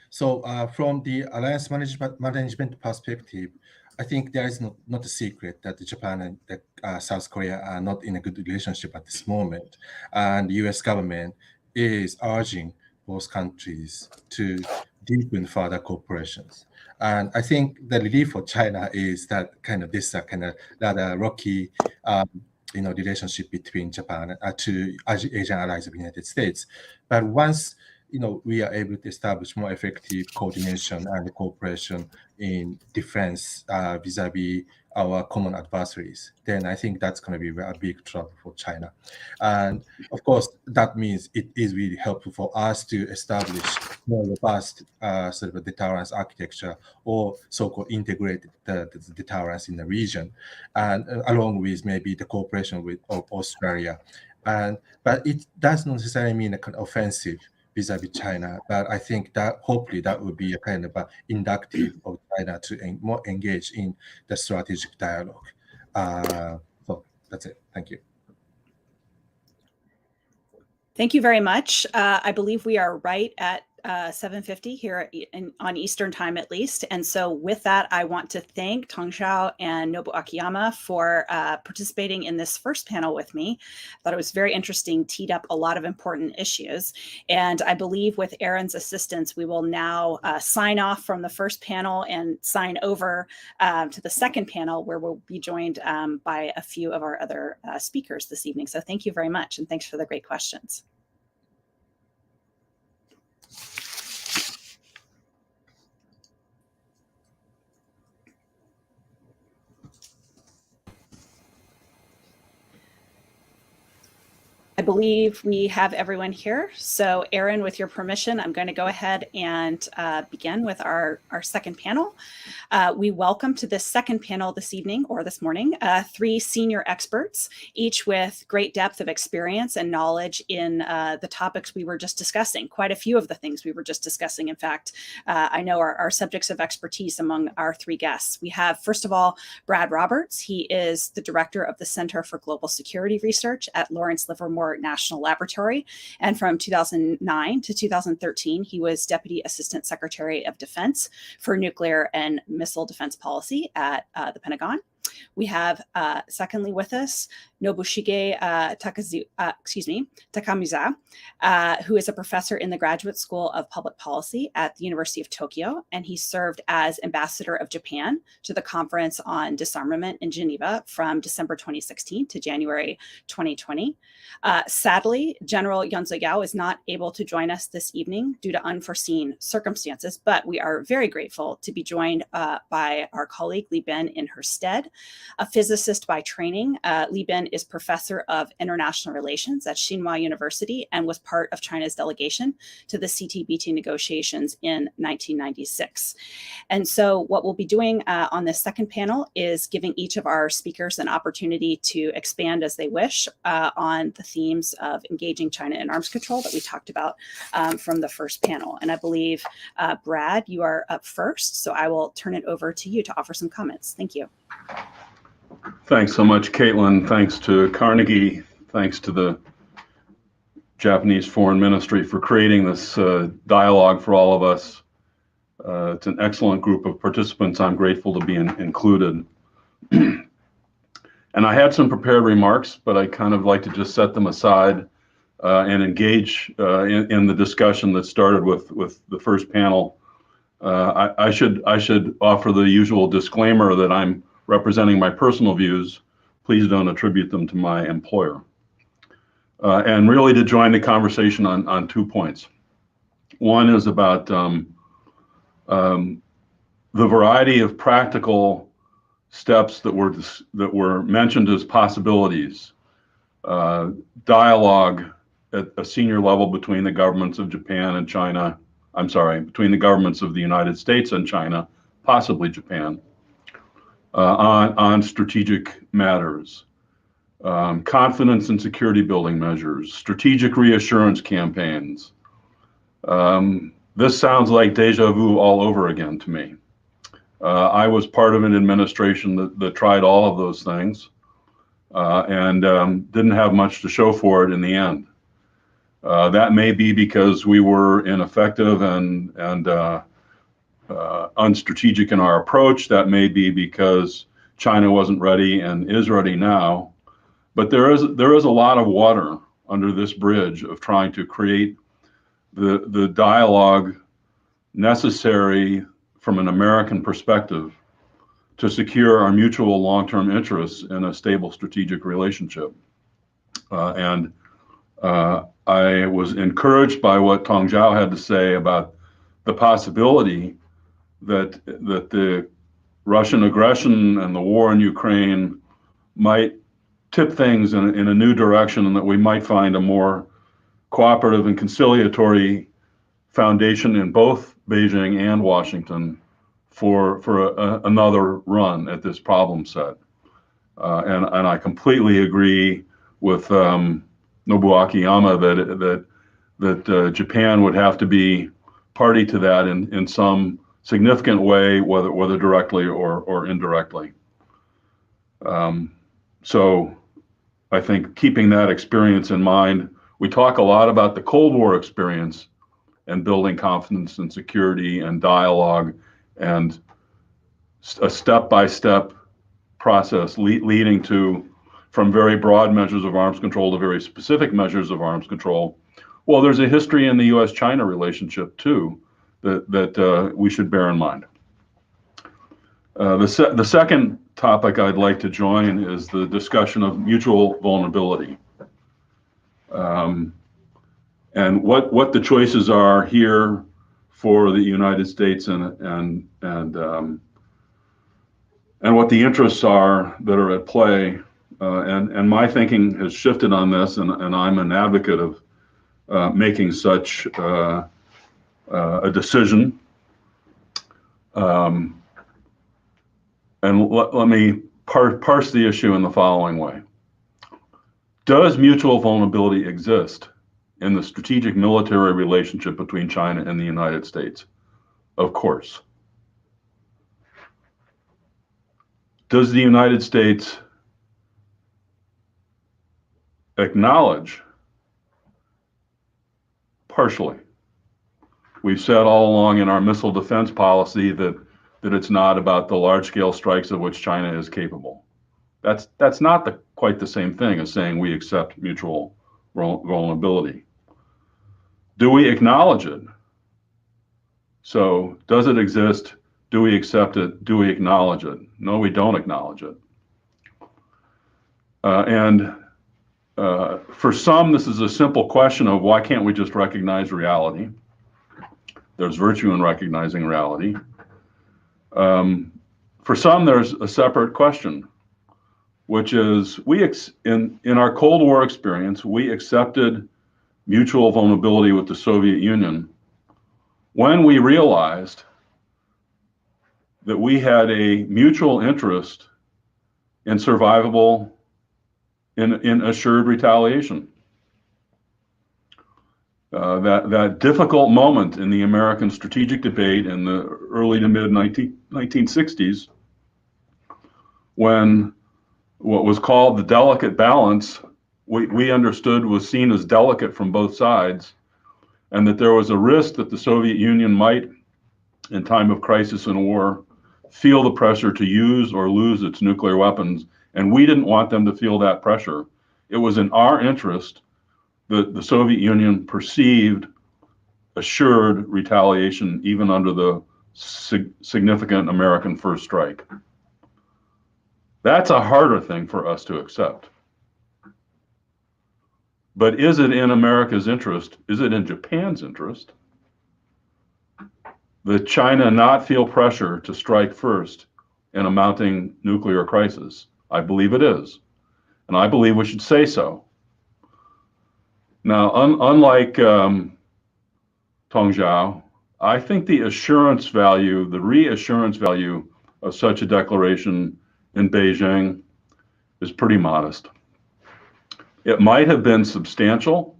So from the alliance management perspective, I think there is not a secret that Japan and South Korea are not in a good relationship at this moment. And the US government is urging both countries to deepen further cooperations. And I think the relief for China is that this kind of rather rocky relationship between Japan and two Asian allies of the United States. But once we are able to establish more effective coordination and cooperation in defense vis-a-vis our common adversaries, then I think that's going to be a big trouble for China. And of course, that means it is really helpful for us to establish more robust sort of a deterrence architecture, or so-called integrated deterrence in the region, and along with maybe the cooperation with Australia. But it does not necessarily mean a kind of offensive vis-a-vis China, but I think that hopefully that would be a kind of inductive of China to more engage in the strategic dialogue. So that's it. Thank you. Thank you very much. I believe we are right at 7:50 here on Eastern time, at least. And so with that, I want to thank Tong Xiao and Nobu Akiyama for participating in this first panel with me. I thought it was very interesting, teed up a lot of important issues. And I believe with Aaron's assistance, we will now sign off from the first panel and sign over to the second panel, where we'll be joined by a few of our other speakers this evening. So thank you very much. And thanks for the great questions. I believe we have everyone here. So Aaron, with your permission, I'm going to go ahead and begin with our second panel. We welcome to this second panel this evening or this morning, 3 senior experts, each with great depth of experience and knowledge in the topics we were just discussing. Quite a few of the things we were just discussing, in fact, I know are subjects of expertise among our 3 guests. We have, first of all, Brad Roberts. He is the director of the Center for Global Security Research at Lawrence Livermore National Laboratory. And from 2009 to 2013, he was Deputy Assistant Secretary of Defense for Nuclear and Missile Defense Policy at the Pentagon. We have, secondly with us, Nobushige Takamiza, who is a professor in the Graduate School of Public Policy at the University of Tokyo, and he served as ambassador of Japan to the Conference on Disarmament in Geneva from December 2016 to January 2020. Sadly, General Yunzo Yao is not able to join us this evening due to unforeseen circumstances, but we are very grateful to be joined by our colleague Li Ben in her stead. A physicist by training, Li Ben is professor of international relations at Tsinghua University and was part of China's delegation to the CTBT negotiations in 1996. And so what we'll be doing on this second panel is giving each of our speakers an opportunity to expand as they wish on the themes of engaging China in arms control that we talked about from the first panel. And I believe, Brad, you are up first, so I will turn it over to you to offer some comments. Thank you. Thanks so much, Caitlin. Thanks to Carnegie. Thanks to the Japanese Foreign Ministry for creating this dialogue for all of us. It's an excellent group of participants. I'm grateful to be included. And I had some prepared remarks, but I kind of like to just set them aside and engage in the discussion that started with the first panel. I should offer the usual disclaimer that I'm representing my personal views. Please don't attribute them to my employer. And really to join the conversation on 2 points. One is about the variety of practical steps that were mentioned as possibilities. Dialogue at a senior level between the governments of Japan and China. I'm sorry, between the governments of the United States and China, possibly Japan. On strategic matters, confidence and security building measures, strategic reassurance campaigns. This sounds like deja vu all over again to me. I was part of an administration that tried all of those things and didn't have much to show for it in the end. That may be because we were ineffective and unstrategic in our approach. That may be because China wasn't ready and is ready now. But there is a lot of water under this bridge of trying to create the dialogue necessary from an American perspective to secure our mutual long-term interests in a stable strategic relationship. And I was encouraged by what Tong Xiao had to say about the possibility that the Russian aggression and the war in Ukraine might tip things in a new direction, and that we might find a more cooperative and conciliatory foundation in both Beijing and Washington for another run at this problem set. And I completely agree with Nobu Akiyama that Japan would have to be party to that in some significant way, whether directly or indirectly. So I think keeping that experience in mind We talk a lot about the Cold War experience and building confidence and security and dialogue and a step-by-step process leading to, from very broad measures of arms control to very specific measures of arms control. Well, there's a history in the US-China relationship too that we should bear in mind. The second topic I'd like to join is the discussion of mutual vulnerability. And what the choices are here for the United States and what the interests are that are at play. And my thinking has shifted on this, and I'm an advocate of making such a decision. And let me parse the issue in the following way. Does mutual vulnerability exist in the strategic military relationship between China and the United States? Of course. Does the United States acknowledge? Partially. We've said all along in our missile defense policy that it's not about the large-scale strikes of which China is capable. That's not quite the same thing as saying we accept mutual vulnerability. Do we acknowledge it? So does it exist? Do we accept it? Do we acknowledge it? No, we don't acknowledge it. For some, this is a simple question of why can't we just recognize reality? There's virtue in recognizing reality. For some, there's a separate question, which is in our Cold War experience, we accepted mutual vulnerability with the Soviet Union when we realized that we had a mutual interest in survivable, in assured retaliation. That difficult moment in the American strategic debate in the early to mid 1960s, when what was called the delicate balance, we understood was seen as delicate from both sides, and that there was a risk that the Soviet Union might, in time of crisis and war, feel the pressure to use or lose its nuclear weapons, and we didn't want them to feel that pressure. It was in our interest that the Soviet Union perceived assured retaliation even under the significant American first strike. That's a harder thing for us to accept. But is it in America's interest? Is it in Japan's interest that China not feel pressure to strike first in a mounting nuclear crisis? I believe it is. And I believe we should say so. Now, unlike Tong Zhao, I think the assurance value, the reassurance value of such a declaration in Beijing is pretty modest. It might have been substantial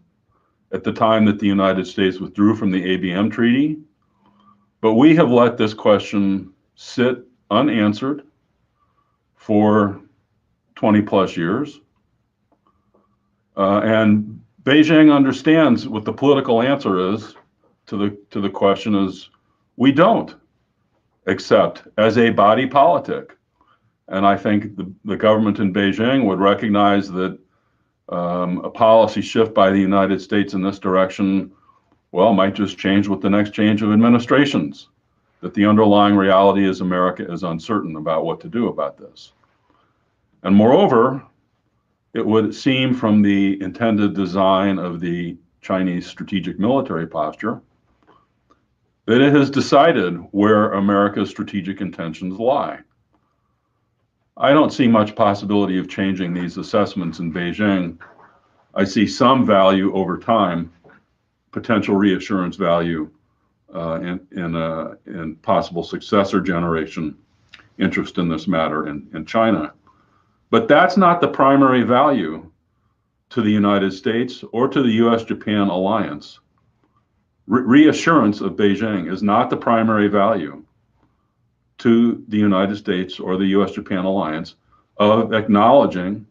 at the time that the United States withdrew from the ABM treaty, but we have let this question sit unanswered for 20 plus years. And Beijing understands what the political answer is to the question is we don't accept as a body politic. And I think the government in Beijing would recognize that a policy shift by the United States in this direction, well, might just change with the next change of administrations. That the underlying reality is America is uncertain about what to do about this. And moreover, it would seem from the intended design of the Chinese strategic military posture that it has decided where America's strategic intentions lie. I don't see much possibility of changing these assessments in Beijing. I see some value over time, potential reassurance value in possible successor generation interest in this matter in China. But that's not the primary value to the United States or to the US-Japan alliance. Reassurance of Beijing is not the primary value to the United States or the US-Japan alliance of acknowledging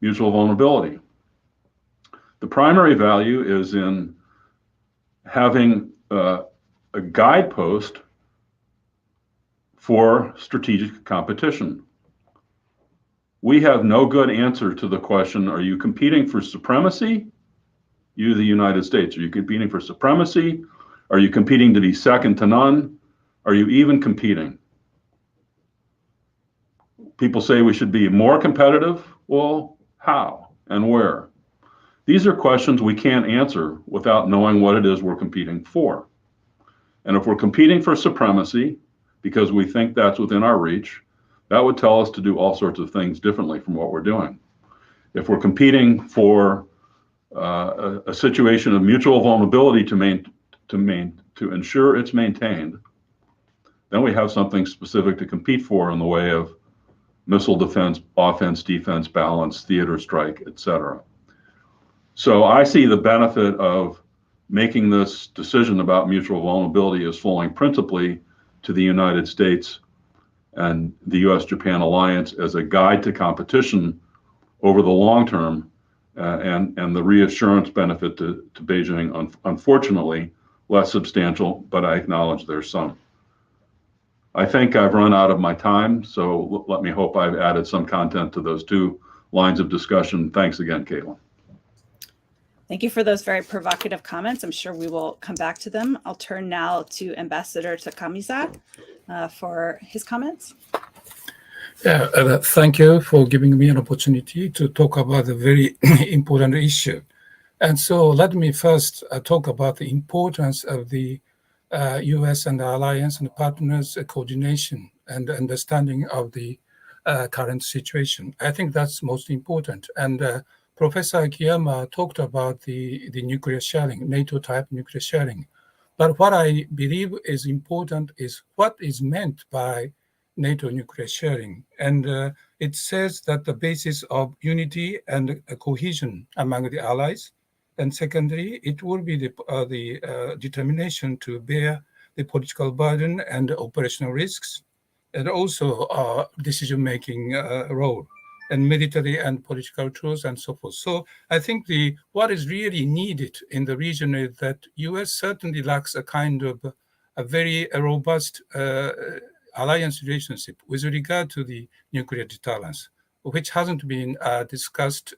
mutual vulnerability. The primary value is in having a guidepost for strategic competition. We have no good answer to the question, are you competing for supremacy? You, the United States, are you competing for supremacy? Are you competing to be second to none? Are you even competing? People say we should be more competitive. Well, how and where? These are questions we can't answer without knowing what it is we're competing for. And if we're competing for supremacy, because we think that's within our reach, that would tell us to do all sorts of things differently from what we're doing. If we're competing for a situation of mutual vulnerability to ensure it's maintained, then we have something specific to compete for in the way of missile defense, offense, defense, balance, theater strike, etc. So I see the benefit of making this decision about mutual vulnerability as falling principally to the United States and the US-Japan alliance as a guide to competition over the long term, and the reassurance benefit to Beijing, unfortunately, less substantial, but I acknowledge there's some. I think I've run out of my time, so let me hope I've added some content to those two lines of discussion. Thanks again, Caitlin. Thank you for those very provocative comments. I'm sure we will come back to them. I'll turn now to Ambassador Takamiza for his comments. Yeah, thank you for giving me an opportunity to talk about a very important issue. And so let me first talk about the importance of the US and the alliance and partners coordination and understanding of the current situation. I think that's most important. And Professor Akiyama talked about the nuclear sharing, NATO-type nuclear sharing. But what I believe is important is what is meant by NATO nuclear sharing. And it says that the basis of unity and cohesion among the allies. And secondly, it will be the determination to bear the political burden and operational risks, and also decision-making role, and military and political tools and so forth. So I think what is really needed in the region is that US certainly lacks a kind of a very robust alliance relationship with regard to the nuclear deterrence, which hasn't been discussed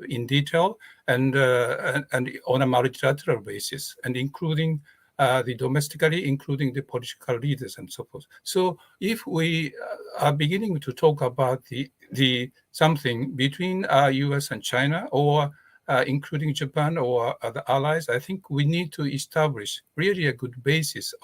in detail and on a multilateral basis, and including the domestically, including the political leaders and so forth. So if we are beginning to talk about the something between US and China, or including Japan or other allies, I think we need to establish really a good basis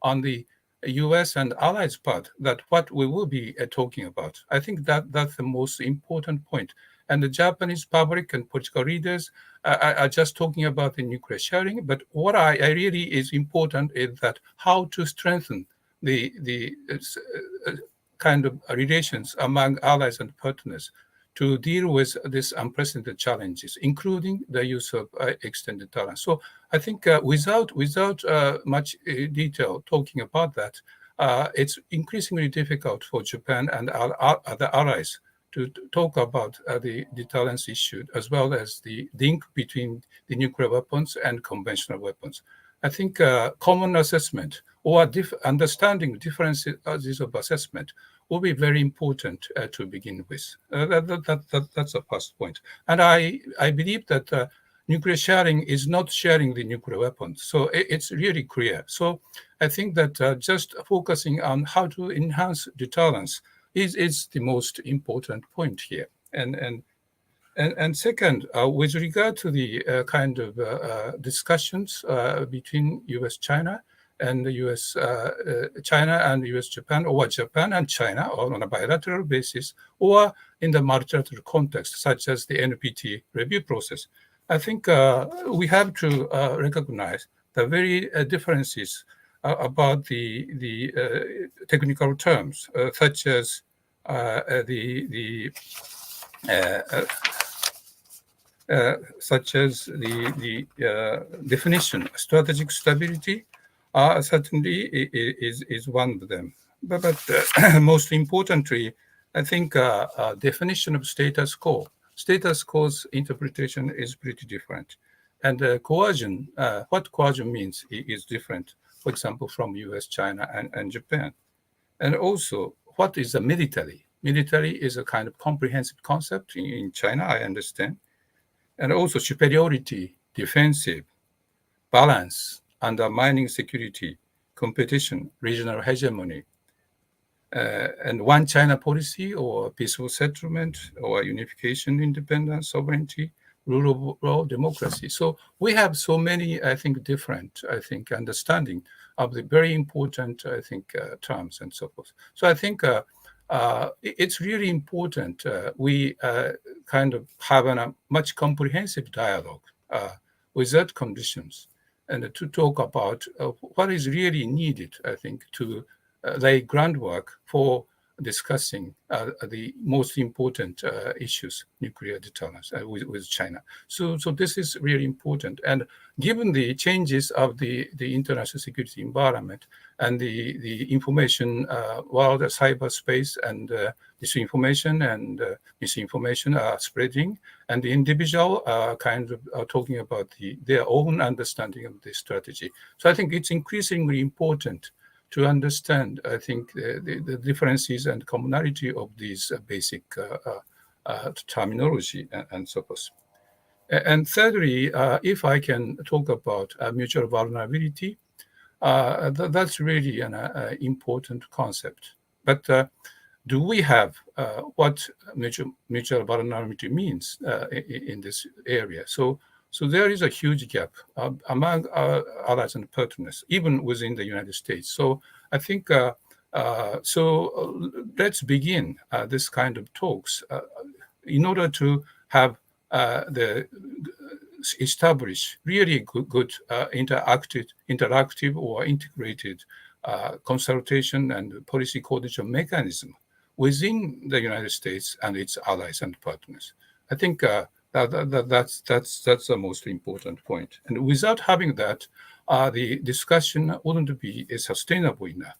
on the US and allies part, that what we will be talking about. I think that's the most important point. And the Japanese public and political leaders are just talking about the nuclear sharing. But what I really is important is that how to strengthen the kind of relations among allies and partners to deal with these unprecedented challenges, including the use of extended deterrence. So I think without much detail talking about that, it's increasingly difficult for Japan and other allies to talk about the deterrence issue, as well as the link between the nuclear weapons and conventional weapons. I think common assessment or understanding differences of assessment will be very important to begin with. That's the first point. And I believe that nuclear sharing is not sharing the nuclear weapons. So it's really clear. So I think that just focusing on how to enhance deterrence is the most important point here. And second, with regard to the kind of discussions between US-China and the China and US-Japan, or Japan and China, or on a bilateral basis, or in the multilateral context, such as the NPT review process, I think we have to recognize the very differences about the technical terms, such as the definition. Strategic stability certainly is one of them. But most importantly, I think definition of status quo. Status quo's interpretation is pretty different. And coercion, what coercion means is different, for example, from US, China, and Japan. And also, what is the military? Military is a kind of comprehensive concept in China, I understand. And also superiority, defensive, balance, undermining security, competition, regional hegemony, and one China policy or peaceful settlement or unification, independence, sovereignty, rule of law, democracy. So we have so many, I think, different, understanding of the very important, terms and so forth. So I think it's really important we kind of have a much comprehensive dialogue with that conditions and to talk about what is really needed, I think, to lay groundwork for discussing the most important issues, nuclear deterrence with China. So this is really important. And given the changes of the international security environment and the information world, cyberspace, and disinformation and misinformation are spreading, and the individual kind of are talking about their own understanding of this strategy. So I think it's increasingly important to understand, I think, the differences and commonality of these basic terminology and so forth. And thirdly, if I can talk about mutual vulnerability, that's really an important concept. But do we have what mutual vulnerability means in this area? So there is a huge gap among allies and partners, even within the United States. So I think, let's begin this kind of talks in order to have establish really good interactive or integrated consultation and policy coordination mechanism within the United States and its allies and partners. I think that's the most important point. And without having that, the discussion wouldn't be sustainable enough.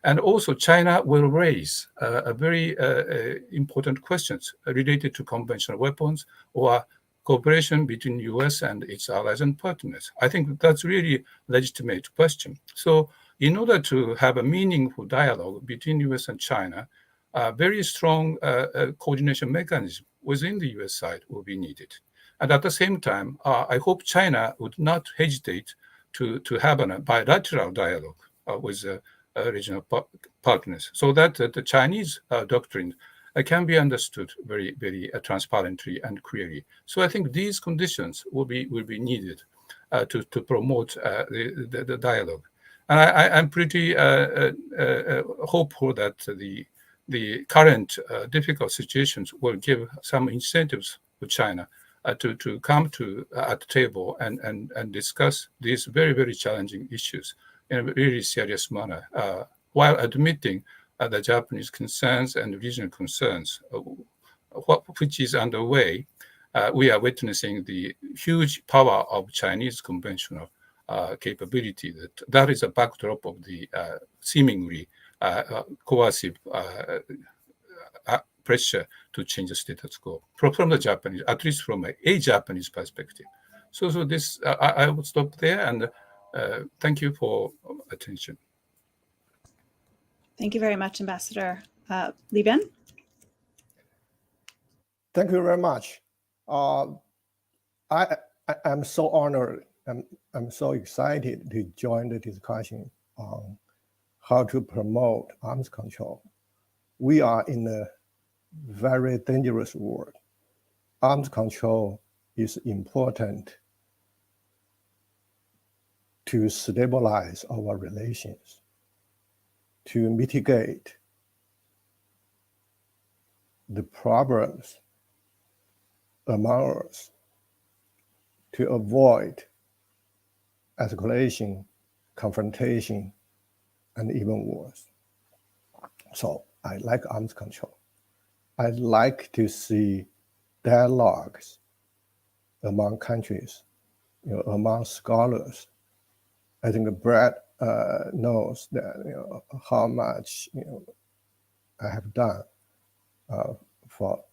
And also, China will raise very important questions related to conventional weapons or cooperation between U.S. and its allies and partners. I think that's really legitimate question. So in order to have a meaningful dialogue between U.S. and China, a very strong coordination mechanism within the U.S. side will be needed. And at the same time, I hope China would not hesitate to have a bilateral dialogue with regional partners, so that the Chinese doctrine can be understood very, very transparently and clearly. So I think these conditions will be needed to promote the dialogue. And I'm pretty hopeful that the current difficult situations will give some incentives for China to come to at the table and discuss these very, very challenging issues in a really serious manner, while admitting the Japanese concerns and regional concerns, which is underway. We are witnessing the huge power of Chinese conventional capability. That is a backdrop of the seemingly coercive pressure to change the status quo from the Japanese, at least from a Japanese perspective. So this I would stop there, and thank you for attention. Thank you very much, Ambassador. Li Ben? Thank you very much. I'm so honored. I'm so excited to join the discussion on how to promote arms control. We are in a very dangerous world. Arms control is important to stabilize our relations, to mitigate the problems among us, to avoid escalation, confrontation, and even worse. So I like arms control. I like to see dialogues among countries, among scholars. I think Brad knows that how much I have done for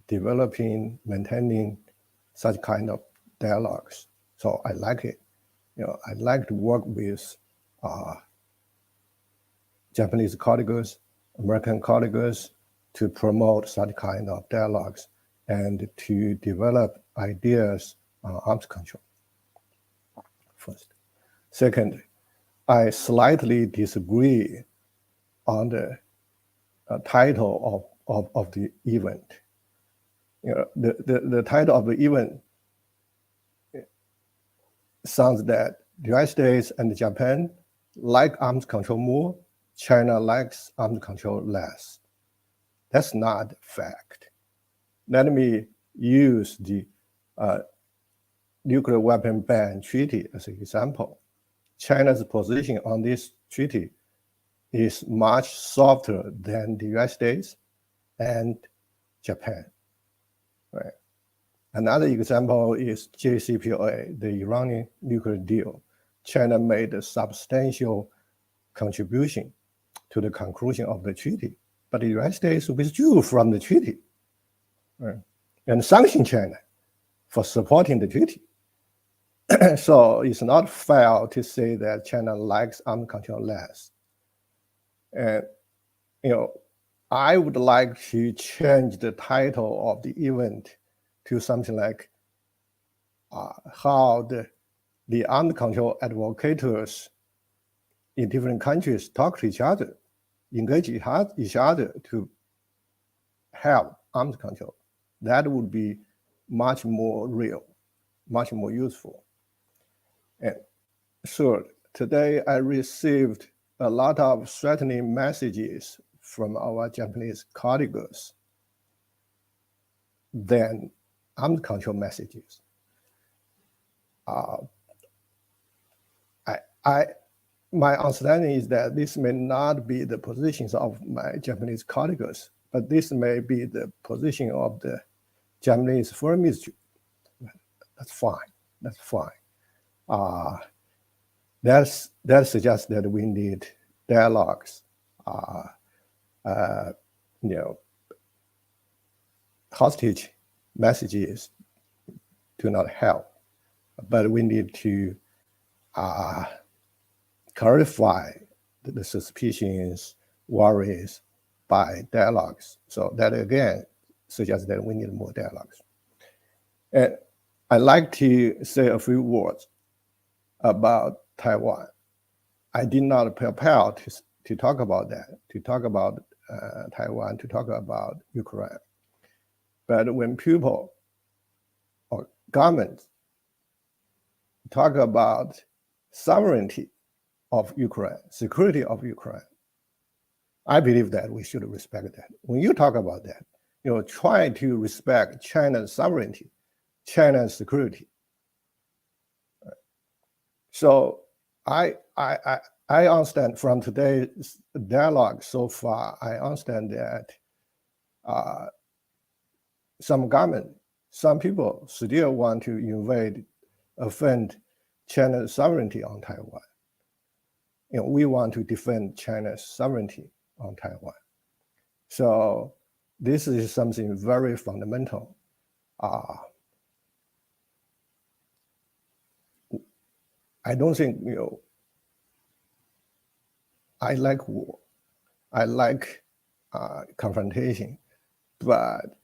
developing, maintaining such kind of dialogues. So I like it. I like to work with Japanese colleagues, American colleagues to promote such kind of dialogues and to develop ideas on arms control. First. Second, I slightly disagree on the title of the event. The title of the event sounds that the United States and Japan like arms control more, China likes arms control less. That's not a fact. Let me use the nuclear weapon ban treaty as an example. China's position on this treaty is much softer than the United States and Japan. Right. Another example is JCPOA, the Iranian nuclear deal. China made a substantial contribution to the conclusion of the treaty, but the United States withdrew from the treaty, right, and sanctioned China for supporting the treaty. So it's not fair to say that China likes arms control less. And I would like to change the title of the event to something like how the arms control advocates in different countries talk to each other, engage each other to help arms control. That would be much more real, much more useful. And third, today I received a lot of threatening messages from our Japanese colleagues than arms control messages. My understanding is that this may not be the positions of my Japanese colleagues, but this may be the position of the Japanese Foreign Ministry. That's fine. That's fine. That suggests that we need dialogues. Hostage messages do not help, but we need to clarify the suspicions, worries by dialogues. So that again suggests that we need more dialogues. And I'd like to say a few words about Taiwan. I did not prepare to talk about that, to talk about Taiwan, to talk about Ukraine. But when people or governments talk about sovereignty of Ukraine, security of Ukraine, I believe that we should respect that. When you talk about that, try to respect China's sovereignty, China's security. So I understand from today's dialogue so far, I understand that some government, some people still want to invade, offend China's sovereignty on Taiwan. We want to defend China's sovereignty on Taiwan. So this is something very fundamental. I don't think, I like war. I like confrontation, but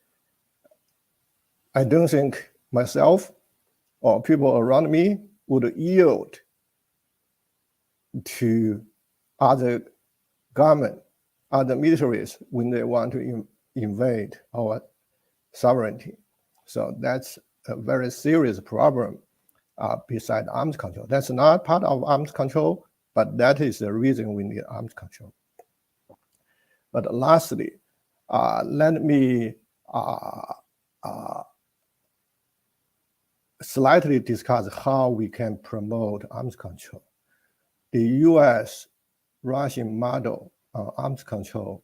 I don't think myself or people around me would yield to other government, other militaries when they want to invade our sovereignty. So that's a very serious problem beside arms control. That's not part of arms control, but that is the reason we need arms control. But lastly, let me slightly discuss how we can promote arms control. The US-Russian model of arms control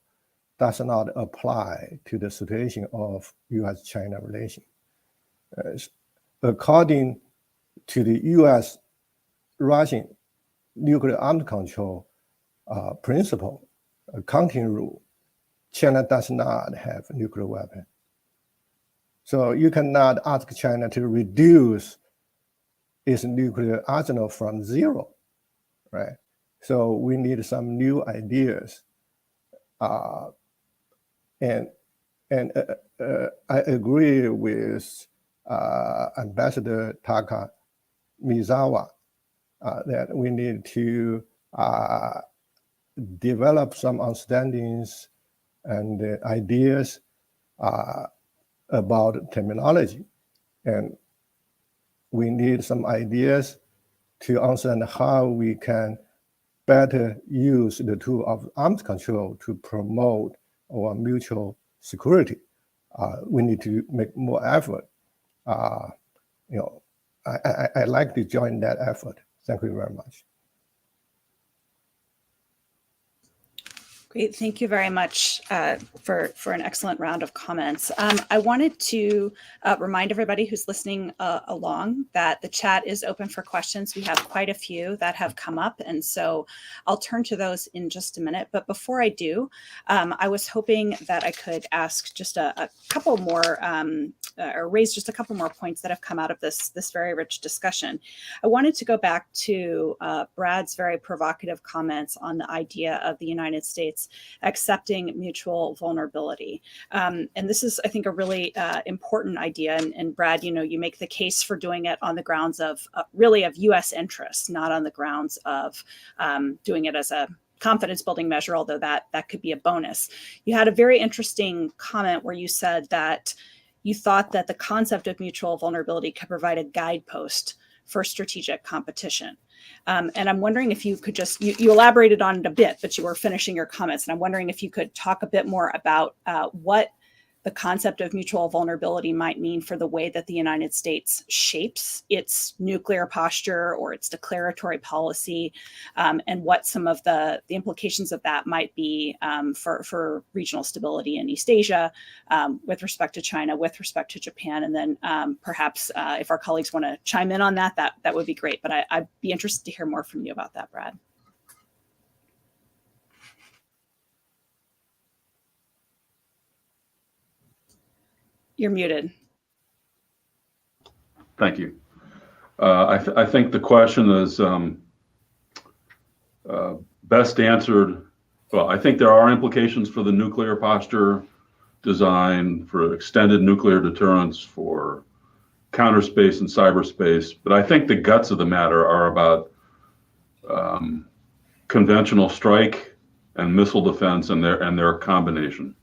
does not apply to the situation of US-China relation. According to the US-Russian nuclear arms control principle, accounting rule, China does not have a nuclear weapon. So you cannot ask China to reduce its nuclear arsenal from 0, right? So we need some new ideas. And I agree with Ambassador Taka Mizawa that we need to develop some understandings and ideas about terminology. And we need some ideas to understand how we can better use the tool of arms control to promote our mutual security. We need to make more effort. I'd like to join that effort. Thank you very much. Great, thank you very much for an excellent round of comments. I wanted to remind everybody who's listening along that the chat is open for questions. We have quite a few that have come up, and so I'll turn to those in just a minute. But before I do, I was hoping that I could ask just a couple more, or raise just a couple more points that have come out of this very rich discussion. I wanted to go back to Brad's very provocative comments on the idea of the United States accepting mutual vulnerability. And this is, I think, a really important idea. And Brad, you make the case for doing it on the grounds of really of US interests, not on the grounds of doing it as a confidence building measure, although that could be a bonus. You had a very interesting comment where you said that you thought that the concept of mutual vulnerability could provide a guidepost for strategic competition. And I'm wondering if you could just, you elaborated on it a bit, but you were finishing your comments. And I'm wondering if you could talk a bit more about what the concept of mutual vulnerability might mean for the way that the United States shapes its nuclear posture or its declaratory policy, and what some of the implications of that might be for regional stability in East Asia, with respect to China, with respect to Japan. And then perhaps if our colleagues want to chime in on that would be great. But I'd be interested to hear more from you about that, Brad. You're muted. Thank you. I think the question is best answered. Well, I think there are implications for the nuclear posture design, for extended nuclear deterrence, for counterspace and cyberspace. But I think the guts of the matter are about conventional strike and missile defense and their combination.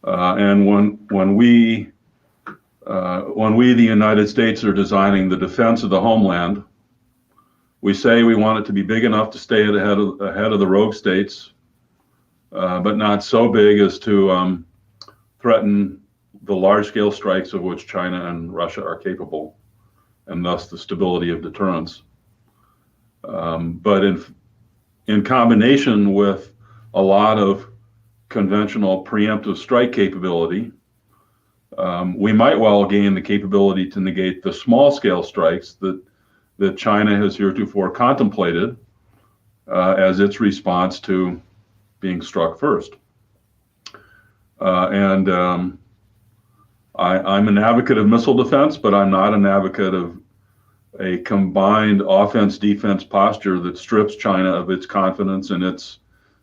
And when we, the United States, are designing the defense of the homeland, we say we want it to be big enough to stay ahead of the rogue states, but not so big as to threaten the large-scale strikes of which China and Russia are capable, and thus the stability of deterrence. But in combination with a lot of conventional preemptive strike capability, we might well gain the capability to negate the small-scale strikes that China has heretofore contemplated as its response to being struck first. I'm an advocate of missile defense, but I'm not an advocate of a combined offense-defense posture that strips China of its confidence in its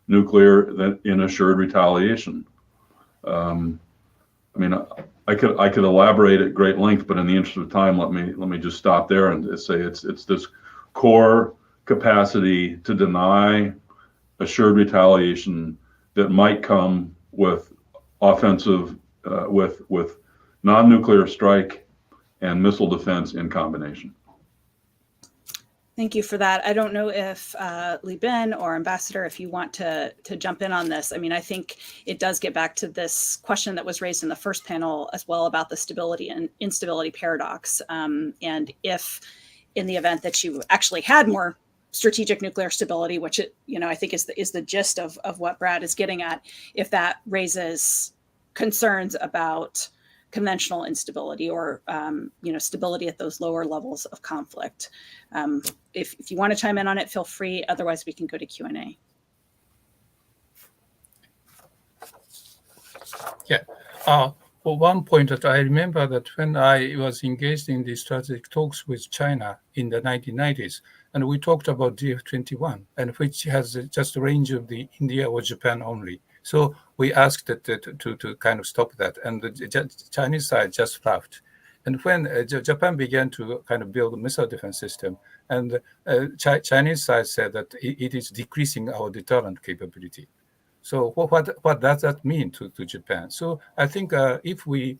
nuclear in assured retaliation. I mean, I could elaborate at great length, but in the interest of time, let me just stop there and say it's this core capacity to deny assured retaliation that might come with offensive, with non-nuclear strike and missile defense in combination. Thank you for that. I don't know if Li Bin or Ambassador, if you want to jump in on this. I mean, I think it does get back to this question that was raised in the first panel as well about the stability and instability paradox. And if in the event that you actually had more strategic nuclear stability, which I think is the gist of what Brad is getting at, if that raises concerns about conventional instability or stability at those lower levels of conflict. If you want to chime in on it, feel free. Otherwise, we can go to Q&A. Yeah. for one point that I remember that when I was engaged in the strategic talks with China in the 1990s, and we talked about DF-21, and which has just a range of the India or Japan only. So we asked it to kind of stop that, and the Chinese side just laughed. And when Japan began to kind of build a missile defense system, and Chinese side said that it is decreasing our deterrent capability. So what does that mean to Japan? So I think if we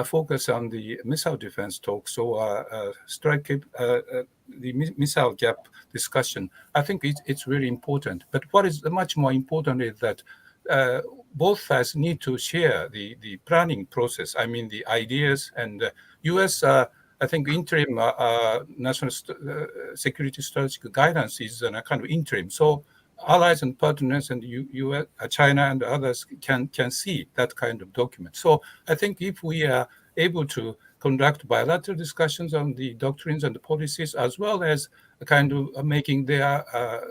focus on the missile defense talks or the missile gap discussion, I think it's really important. But what is much more important is that both sides need to share the planning process. I mean, the ideas, and U.S. I think interim national security strategic guidance is a kind of interim. So allies and partners and US, China and others can see that kind of document. So I think if we are able to conduct bilateral discussions on the doctrines and the policies, as well as a kind of making their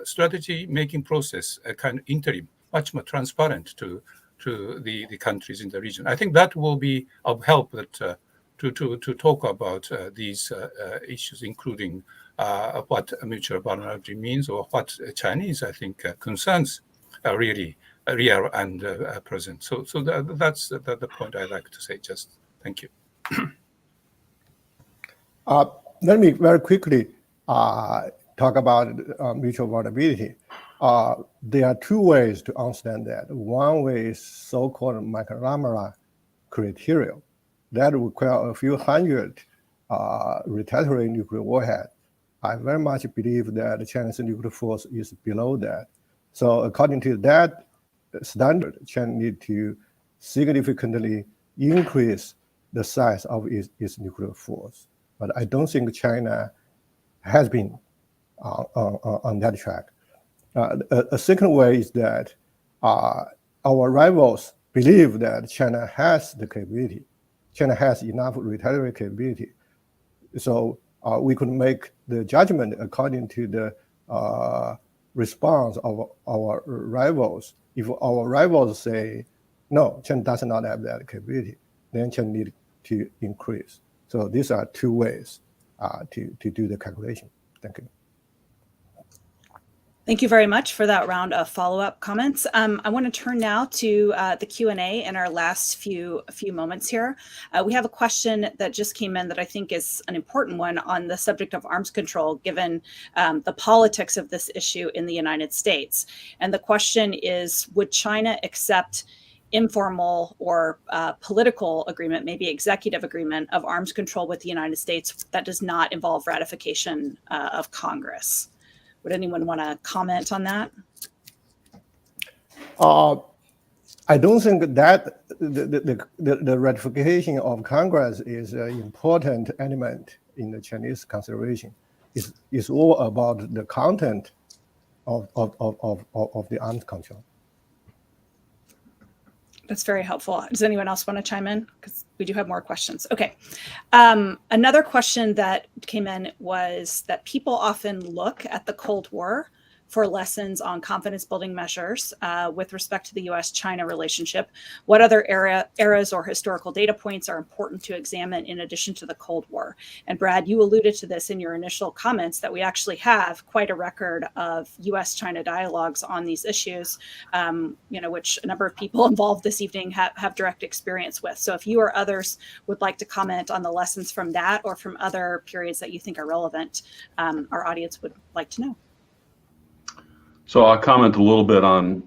strategy making process a kind of interim, much more transparent to the countries in the region, I think that will be of help that to talk about these issues, including what mutual vulnerability means, or what Chinese, I think, concerns are really real and present. So that's the point I'd like to say. Just thank you. Let me very quickly talk about mutual vulnerability. There are two ways to understand that. One way is so-called McNamara criteria. That require a few hundred retaliatory nuclear warheads. I very much believe that China's nuclear force is below that. So according to that standard, China need to significantly increase the size of its nuclear force. But I don't think China has been on that track. A second way is that our rivals believe that China has the capability. China has enough retaliatory capability. So we could make the judgment according to the response of our rivals. If our rivals say, no, China does not have that capability, then China needs to increase. So these are two ways to do the calculation. Thank you. Thank you very much for that round of follow-up comments. I want to turn now to the Q&A in our last few moments here. We have a question that just came in that I think is an important one on the subject of arms control, given the politics of this issue in the United States. And the question is, would China accept informal or political agreement, maybe executive agreement of arms control with the United States that does not involve ratification of Congress? Would anyone want to comment on that? I don't think that the ratification of Congress is an important element in the Chinese consideration. It's all about the content of the arms control. That's very helpful. Does anyone else want to chime in? Because we do have more questions. Okay. Another question that came in was that people often look at the Cold War for lessons on confidence building measures with respect to the US-China relationship. What other eras or historical data points are important to examine in addition to the Cold War? And Brad, you alluded to this in your initial comments that we actually have quite a record of US-China dialogues on these issues, which a number of people involved this evening have direct experience with. So if you or others would like to comment on the lessons from that or from other periods that you think are relevant, our audience would like to know. So I'll comment a little bit on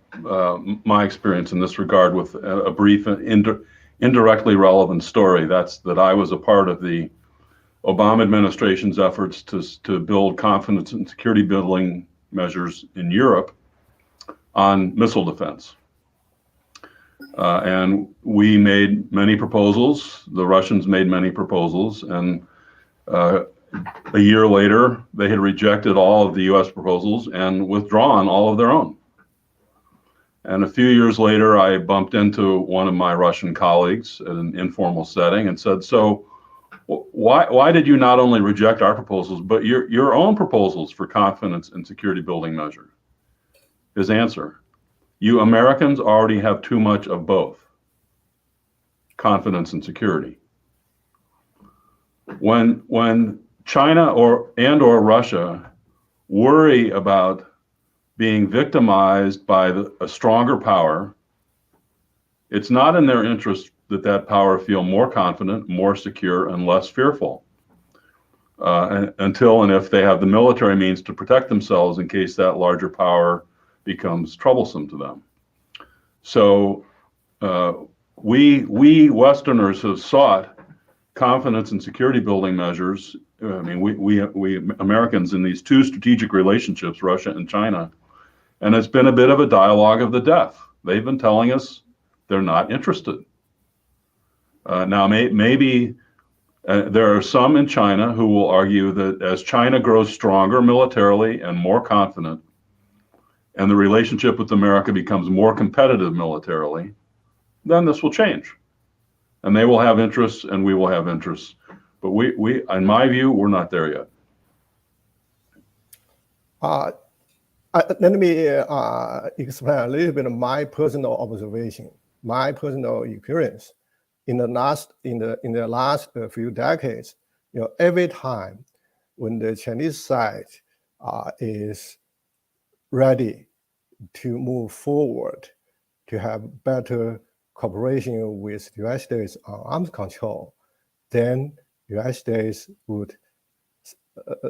my experience in this regard with a brief indirectly relevant story. That's that I was a part of the Obama administration's efforts to build confidence and security building measures in Europe on missile defense. And we made many proposals. The Russians made many proposals. And a year later, they had rejected all of the U.S. proposals and withdrawn all of their own. And a few years later, I bumped into one of my Russian colleagues in an informal setting and said, so why did you not only reject our proposals, but your own proposals for confidence and security building measure? His answer, you Americans already have too much of both. confidence and security. When China or Russia worry about being victimized by a stronger power, it's not in their interest that that power feel more confident, more secure, and less fearful until and if they have the military means to protect themselves in case that larger power becomes troublesome to them. So we Westerners have sought confidence and security building measures. I mean, we Americans in these two strategic relationships, Russia and China, and it's been a bit of a dialogue of the deaf. They've been telling us they're not interested. Now, maybe there are some in China who will argue that as China grows stronger militarily and more confident, and the relationship with America becomes more competitive militarily, then this will change. And they will have interests and we will have interests. But we in my view, we're not there yet. Let me explain a little bit of my personal observation, my personal experience. In the last few decades, every time when the Chinese side is ready to move forward, to have better cooperation with the United States on arms control, then the United States would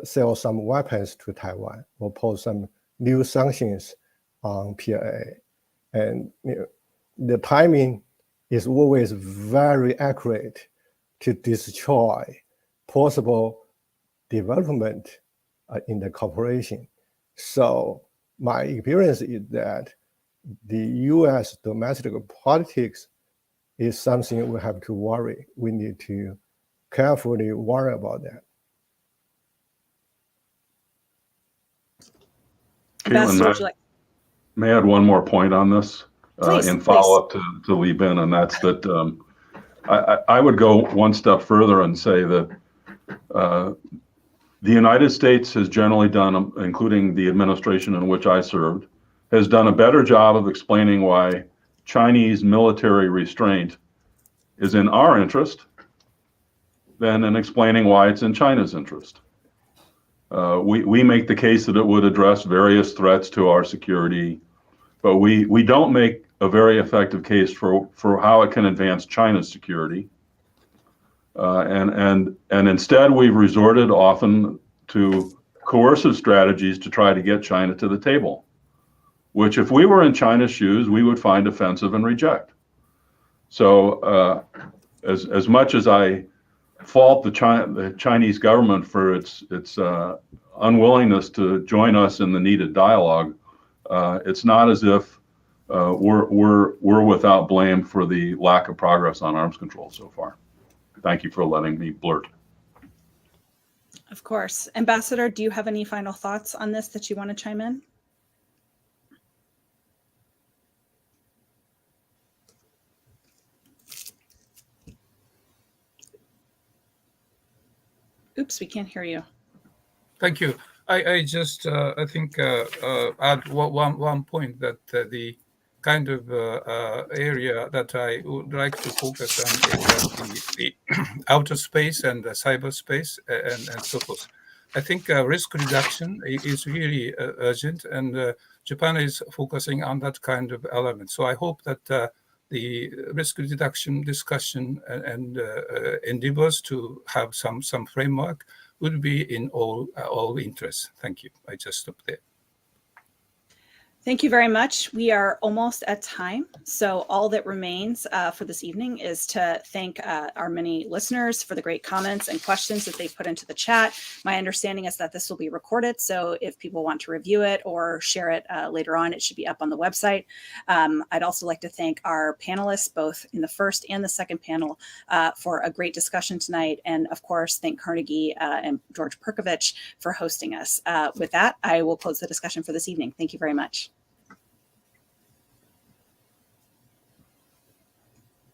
sell some weapons to Taiwan or pose some new sanctions on PLA. And the timing is always very accurate to destroy possible development in the cooperation. So my experience is that the U.S. domestic politics is something we have to worry. We need to carefully worry about that. Caitlin, may I add one more point on this in follow-up to Li Bin, and that's that I would go one step further and say that the United States has generally done, including the administration in which I served, has done a better job of explaining why Chinese military restraint is in our interest than in explaining why it's in China's interest. We make the case that it would address various threats to our security, but we don't make a very effective case for how it can advance China's security. And instead, we've resorted often to coercive strategies to try to get China to the table, which if we were in China's shoes, we would find offensive and reject. So as much as I fault the Chinese government for its unwillingness to join us in the needed dialogue, it's not as if we're without blame for the lack of progress on arms control so far. Thank you for letting me blurt. Of course. Ambassador, do you have any final thoughts on this that you want to chime in? Oops, we can't hear you. Thank you. I just I think add one point that the kind of area that I would like to focus on is the outer space and the cyberspace and so forth. I think risk reduction is really urgent, and Japan is focusing on that kind of element. So I hope that the risk reduction discussion and endeavors to have some framework would be in all interests. Thank you. I just stop there. Thank you very much. We are almost at time. So all that remains for this evening is to thank our many listeners for the great comments and questions that they put into the chat. My understanding is that this will be recorded. So if people want to review it or share it later on, it should be up on the website. I'd also like to thank our panelists, both in the first and the second panel, for a great discussion tonight. And of course, thank Carnegie and George Perkovich for hosting us. With that, I will close the discussion for this evening. Thank you very much.